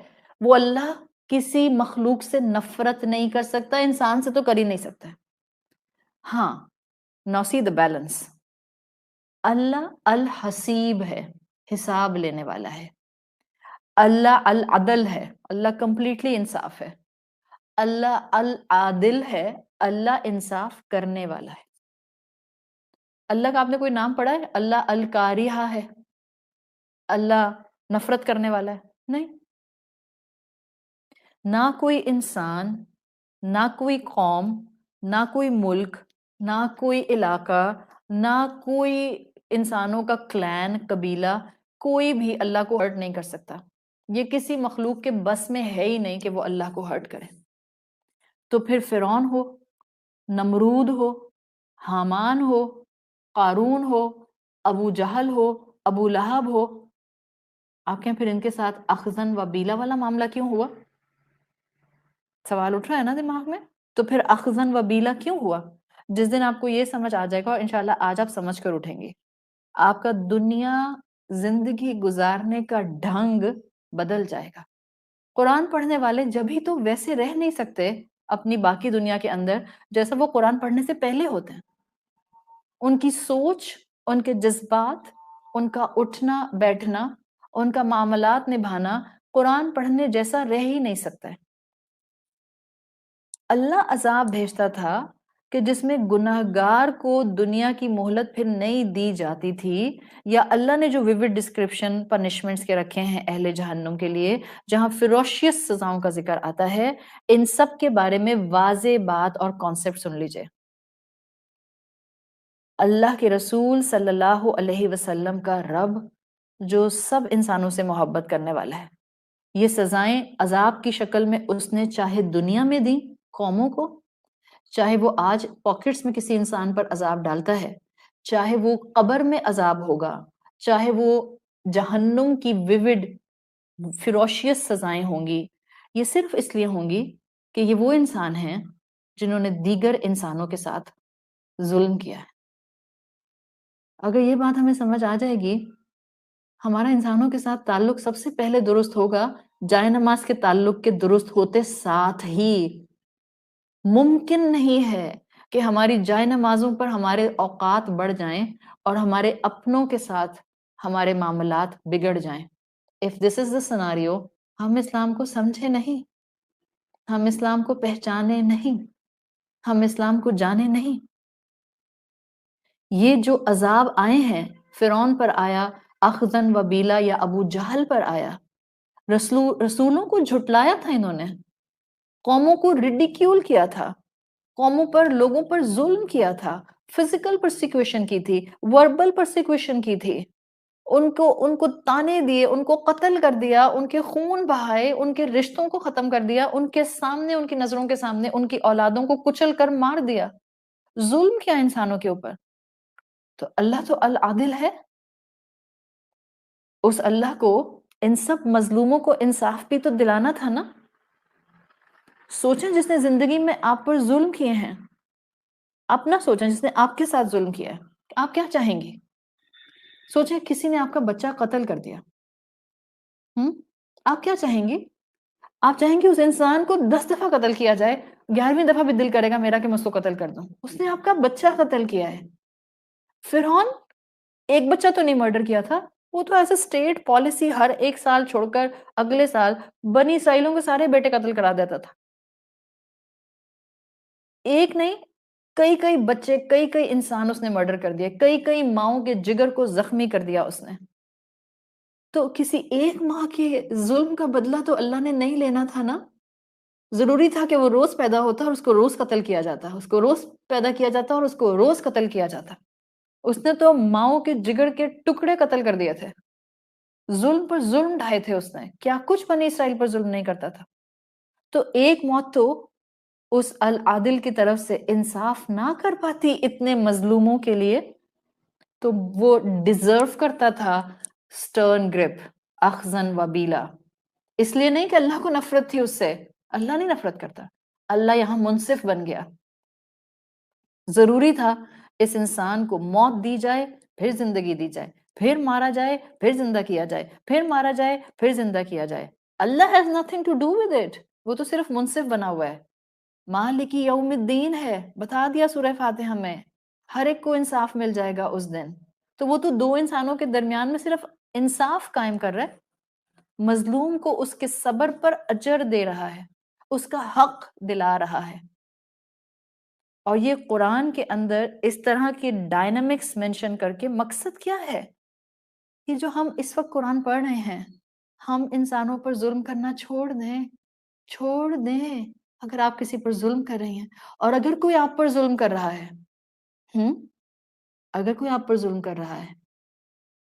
وہ اللہ کسی مخلوق سے نفرت نہیں کر سکتا, انسان سے تو کر ہی نہیں سکتا. ہاں, now see the balance. اللہ الحسیب ہے, حساب لینے والا ہے. اللہ العدل ہے, اللہ کمپلیٹلی انصاف ہے. اللہ العادل ہے, اللہ انصاف کرنے والا ہے. اللہ کا آپ نے کوئی نام پڑھا ہے؟ اللہ الکاریہ ہے, اللہ نفرت کرنے والا ہے؟ نہیں. نہ کوئی انسان, نہ کوئی قوم, نہ کوئی ملک, نہ کوئی علاقہ, نہ کوئی انسانوں کا کلین, قبیلہ, کوئی بھی اللہ کو ہرٹ نہیں کر سکتا. یہ کسی مخلوق کے بس میں ہے ہی نہیں کہ وہ اللہ کو ہرٹ کرے. تو پھر فرعون ہو, نمرود ہو, حامان ہو, قارون ہو, ابو جہل ہو, ابو لہب ہو, آپ کہیں پھر ان کے ساتھ اخذن و بیلا والا معاملہ کیوں ہوا؟ سوال اٹھ رہا ہے نا دماغ میں. تو پھر اخذن و بیلا کیوں ہوا؟ جس دن آپ کو یہ سمجھ آ جائے گا, اور انشاءاللہ آج آپ سمجھ کر اٹھیں گے, آپ کا دنیا زندگی گزارنے کا ڈھنگ بدل جائے گا. قرآن پڑھنے والے جبھی تو ویسے رہ نہیں سکتے اپنی باقی دنیا کے اندر جیسا وہ قرآن پڑھنے سے پہلے ہوتے ہیں. ان کی سوچ, ان کے جذبات, ان کا اٹھنا بیٹھنا, ان کا معاملات نبھانا قرآن پڑھنے جیسا رہ ہی نہیں سکتا ہے. اللہ عذاب بھیجتا تھا کہ جس میں گناہگار کو دنیا کی مہلت پھر نہیں دی جاتی تھی, یا اللہ نے جو ویوڈ ڈسکرپشن پنشمنٹس کے رکھے ہیں اہل جہنم کے لیے, جہاں فیروشیس سزاؤں کا ذکر آتا ہے, ان سب کے بارے میں واضح بات اور کانسیپٹ سن لیجئے. اللہ کے رسول صلی اللہ علیہ وسلم کا رب جو سب انسانوں سے محبت کرنے والا ہے, یہ سزائیں عذاب کی شکل میں اس نے چاہے دنیا میں دی قوموں کو, چاہے وہ آج پاکٹس میں کسی انسان پر عذاب ڈالتا ہے, چاہے وہ قبر میں عذاب ہوگا, چاہے وہ جہنم کی ویوڈ فیروشیس سزائیں ہوں گی, یہ صرف اس لیے ہوں گی کہ یہ وہ انسان ہیں جنہوں نے دیگر انسانوں کے ساتھ ظلم کیا ہے. اگر یہ بات ہمیں سمجھ آ جائے گی, ہمارا انسانوں کے ساتھ تعلق سب سے پہلے درست ہوگا جائے نماز کے تعلق کے درست ہوتے ساتھ ہی. ممکن نہیں ہے کہ ہماری جائے نمازوں پر ہمارے اوقات بڑھ جائیں اور ہمارے اپنوں کے ساتھ ہمارے معاملات بگڑ جائیں. If this is the scenario, ہم اسلام کو سمجھے نہیں، ہم اسلام کو پہچانے نہیں، ہم اسلام کو جانے نہیں. یہ جو عذاب آئے ہیں، فرعون پر آیا، اخذن و بیلا یا ابو جہل پر آیا، رسولوں کو جھٹلایا تھا انہوں نے، قوموں کو ریڈیکیول کیا تھا، قوموں پر لوگوں پر ظلم کیا تھا، فزیکل پرسیکیوشن کی تھی، وربل پرسیکیوشن کی تھی، ان کو تانے دیے، ان کو قتل کر دیا، ان کے خون بہائے، ان کے رشتوں کو ختم کر دیا، ان کے سامنے، ان کی نظروں کے سامنے ان کی اولادوں کو کچل کر مار دیا، ظلم کیا انسانوں کے اوپر. تو اللہ تو العادل ہے. اس اللہ کو ان سب مظلوموں کو انصاف بھی تو دلانا تھا نا. سوچیں جس نے زندگی میں آپ پر ظلم کیے ہیں، اپنا سوچیں جس نے آپ کے ساتھ ظلم کیا ہے، آپ کیا چاہیں گی؟ سوچیں کسی نے آپ کا بچہ قتل کر دیا، آپ کیا چاہیں گی؟ آپ چاہیں گے اس انسان کو 10 دفعہ قتل کیا جائے، 11ویں دفعہ بھی دل کرے گا میرا کہ میں اس کو قتل کر دوں. اس نے آپ کا بچہ قتل کیا ہے. فرعون ایک بچہ تو نہیں مرڈر کیا تھا، وہ تو ایسے اسٹیٹ پالیسی ہر ایک سال چھوڑ کر اگلے سال بنی اسرائیلوں کے سارے بیٹے قتل کرا دیتا تھا. ایک نہیں، کئی بچے، کئی انسان اس نے مرڈر کر دیا، کئی ماؤں کے جگر کو زخمی کر دیا اس نے. تو کسی ایک ماں کے ظلم کا بدلہ تو اللہ نے نہیں لینا تھا نا. ضروری تھا کہ وہ روز پیدا ہوتا اور اس کو روز قتل کیا جاتا، اس کو روز پیدا کیا جاتا اور اس کو روز قتل کیا جاتا. اس نے تو ماؤں کے جگر کے ٹکڑے قتل کر دیے تھے، ظلم پر ظلم ڈھائے تھے اس نے. کیا کچھ بنی اسرائیل پر ظلم نہیں کرتا تھا؟ تو ایک موت تو اس العادل کی طرف سے انصاف نہ کر پاتی اتنے مظلوموں کے لیے، تو وہ ڈیزرو کرتا تھا سٹرن گرپ، اخذن و بیلا. اس لیے نہیں کہ اللہ کو نفرت تھی اس سے، اللہ نہیں نفرت کرتا، اللہ یہاں منصف بن گیا. ضروری تھا اس انسان کو موت دی جائے، پھر زندگی دی جائے، پھر مارا جائے، پھر زندہ کیا جائے، پھر مارا جائے، پھر زندہ کیا جائے. اللہ has nothing to do with it. وہ تو صرف منصف بنا ہوا ہے. مالک یوم الدین ہے، بتا دیا سورہ فاتحہ میں، ہر ایک کو انصاف مل جائے گا اس دن. تو وہ تو دو انسانوں کے درمیان میں صرف انصاف قائم کر رہا ہے، مظلوم کو اس کے صبر پر اجر دے رہا ہے، اس کا حق دلا رہا ہے. اور یہ قرآن کے اندر اس طرح کی ڈائنامکس مینشن کر کے مقصد کیا ہے کہ جو ہم اس وقت قرآن پڑھ رہے ہیں، ہم انسانوں پر ظلم کرنا چھوڑ دیں. اگر آپ کسی پر ظلم کر رہی ہیں، اور اگر کوئی آپ پر ظلم کر رہا ہے، اگر کوئی آپ پر ظلم کر رہا ہے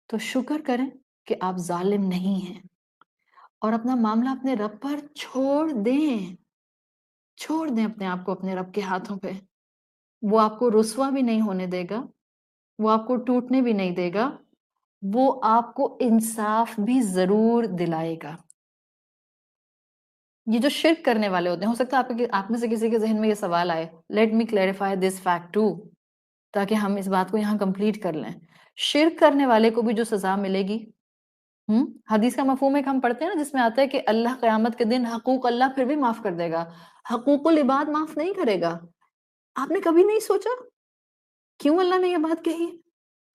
تو شکر کریں کہ آپ ظالم نہیں ہیں، اور اپنا معاملہ اپنے رب پر چھوڑ دیں اپنے آپ کو اپنے رب کے ہاتھوں پہ. وہ آپ کو رسوا بھی نہیں ہونے دے گا، وہ آپ کو ٹوٹنے بھی نہیں دے گا، وہ آپ کو انصاف بھی ضرور دلائے گا. یہ جو شرک کرنے والے ہوتے ہیں، ہو سکتا ہے آپ میں سے کسی کے ذہن میں یہ سوال آئے، let me clarify this fact too, تاکہ ہم اس بات کو یہاں کمپلیٹ کر لیں. شرک کرنے والے کو بھی جو سزا ملے گی، حدیث کا مفہوم ایک ہم پڑھتے ہیں نا، جس میں آتا ہے کہ اللہ قیامت کے دن حقوق اللہ پھر بھی معاف کر دے گا، حقوق العباد معاف نہیں کرے گا. آپ نے کبھی نہیں سوچا کیوں اللہ نے یہ بات کہی؟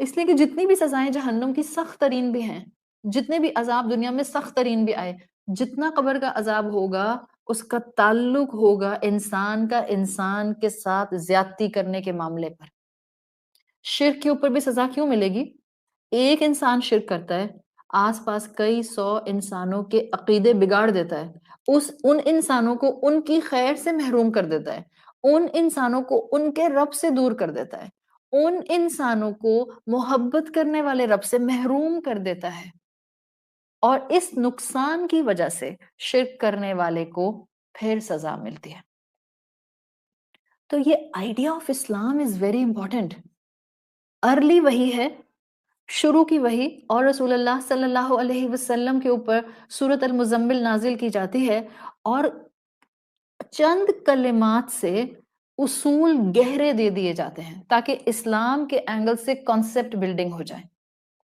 اس لیے کہ جتنی بھی سزائیں جہنم کی سخت ترین بھی ہیں، جتنے بھی عذاب دنیا میں سخت ترین بھی آئے، جتنا قبر کا عذاب ہوگا اس کا تعلق ہوگا انسان کا انسان کے ساتھ زیادتی کرنے کے معاملے پر. شرک کے اوپر بھی سزا کیوں ملے گی؟ ایک انسان شرک کرتا ہے، آس پاس کئی 100 انسانوں کے عقیدے بگاڑ دیتا ہے، ان انسانوں کو ان کی خیر سے محروم کر دیتا ہے، ان انسانوں کو ان کے رب سے دور کر دیتا ہے، ان انسانوں کو محبت کرنے والے رب سے محروم کر دیتا ہے. اور اس نقصان کی وجہ سے شرک کرنے والے کو پھر سزا ملتی ہے. تو یہ idea of Islam is very important. Early وحی ہے، شروع کی وحی، اور رسول اللہ صلی اللہ علیہ وسلم کے اوپر سورۃ المزمل نازل کی جاتی ہے، اور چند کلمات سے اصول گہرے دے دیے جاتے ہیں تاکہ اسلام کے اینگل سے کانسیپٹ بلڈنگ ہو جائے،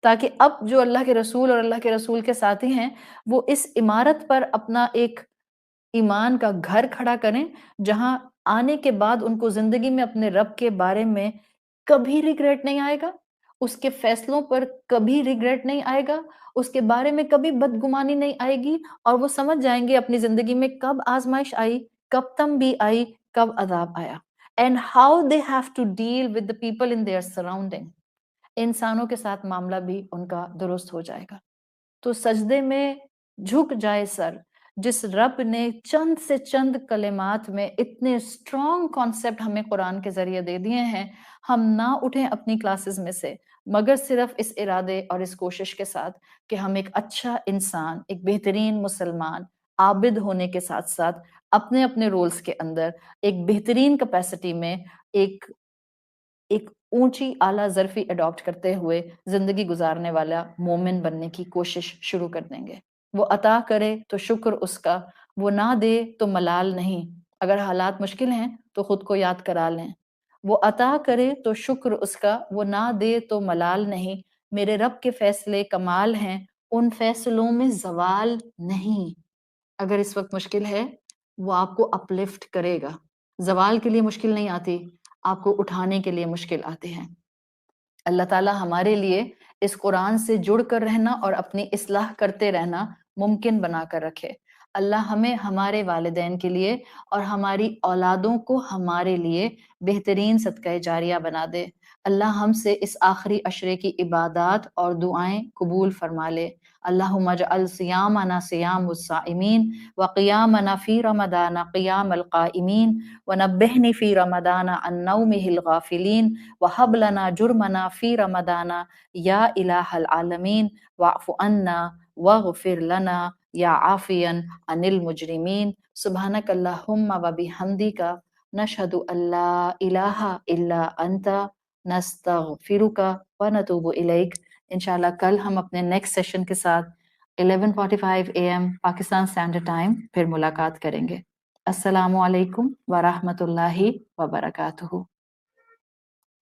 تاکہ اب جو اللہ کے رسول اور اللہ کے رسول کے ساتھی ہیں وہ اس عمارت پر اپنا ایک ایمان کا گھر کھڑا کریں جہاں آنے کے بعد ان کو زندگی میں اپنے رب کے بارے میں کبھی ریگریٹ نہیں آئے گا، اس کے فیصلوں پر کبھی ریگریٹ نہیں آئے گا، اس کے بارے میں کبھی بدگمانی نہیں آئے گی، اور وہ سمجھ جائیں گے اپنی زندگی میں کب آزمائش آئی، کب تنبیہ آئی، کب عذاب آیا، and how they have to deal with the people in their surrounding. انسانوں کے ساتھ معاملہ بھی ان کا درست ہو جائے گا۔ تو سجدے میں جھک جائے سر، جس رب نے چند سے چند کلمات میں اتنے اسٹرانگ کانسیپٹ ہمیں قرآن کے ذریعے دے دیے ہیں، ہم نہ اٹھیں اپنی کلاسز میں سے مگر صرف اس ارادے اور اس کوشش کے ساتھ کہ ہم ایک اچھا انسان، ایک بہترین مسلمان، عابد ہونے کے ساتھ ساتھ اپنے اپنے رولز کے اندر ایک بہترین کیپیسٹی میں ایک اونچی اعلیٰ ظرفی اڈاپٹ کرتے ہوئے زندگی گزارنے والا مومن بننے کی کوشش شروع کر دیں گے۔ وہ عطا کرے تو شکر اس کا، وہ نہ دے تو ملال نہیں۔ اگر حالات مشکل ہیں تو خود کو یاد کرا لیں، وہ عطا کرے تو شکر اس کا، وہ نہ دے تو ملال نہیں۔ میرے رب کے فیصلے کمال ہیں، ان فیصلوں میں زوال نہیں۔ اگر اس وقت مشکل ہے وہ آپ کو اپلفٹ کرے گا۔ زوال کے لیے مشکل نہیں آتی، آپ کو اٹھانے کے لیے مشکل آتے ہیں۔ اللہ تعالیٰ ہمارے لیے اس قرآن سے جڑ کر رہنا اور اپنی اصلاح کرتے رہنا ممکن بنا کر رکھے۔ اللہ ہمیں ہمارے والدین کے لیے اور ہماری اولادوں کو ہمارے لیے بہترین صدقہ جاریہ بنا دے۔ اللہ ہم سے اس آخری عشرے کی عبادات اور دعائیں قبول فرما لے۔ اللہم اجعل صیامنا صیام الصائمین وقیامنا فی رمضان قیام القائمین ونبہنی فی رمضان عن نومہ الغافلین وہب لنا جرمنا فی رمضان یا الہ العالمین واعف عنا واغفر لنا یا عافیا عن المجرمین۔ سبحانک اللہم وبحمدک نشہد ان لا الہ الا انت نستغفرک ونتوب الیک۔ انشاءاللہ کل ہم اپنے نیکسٹ سیشن کے ساتھ 11:45 AM پاکستان اسٹینڈرڈ ٹائم پھر ملاقات کریں گے۔ السلام علیکم ورحمۃ اللہ وبرکاتہ۔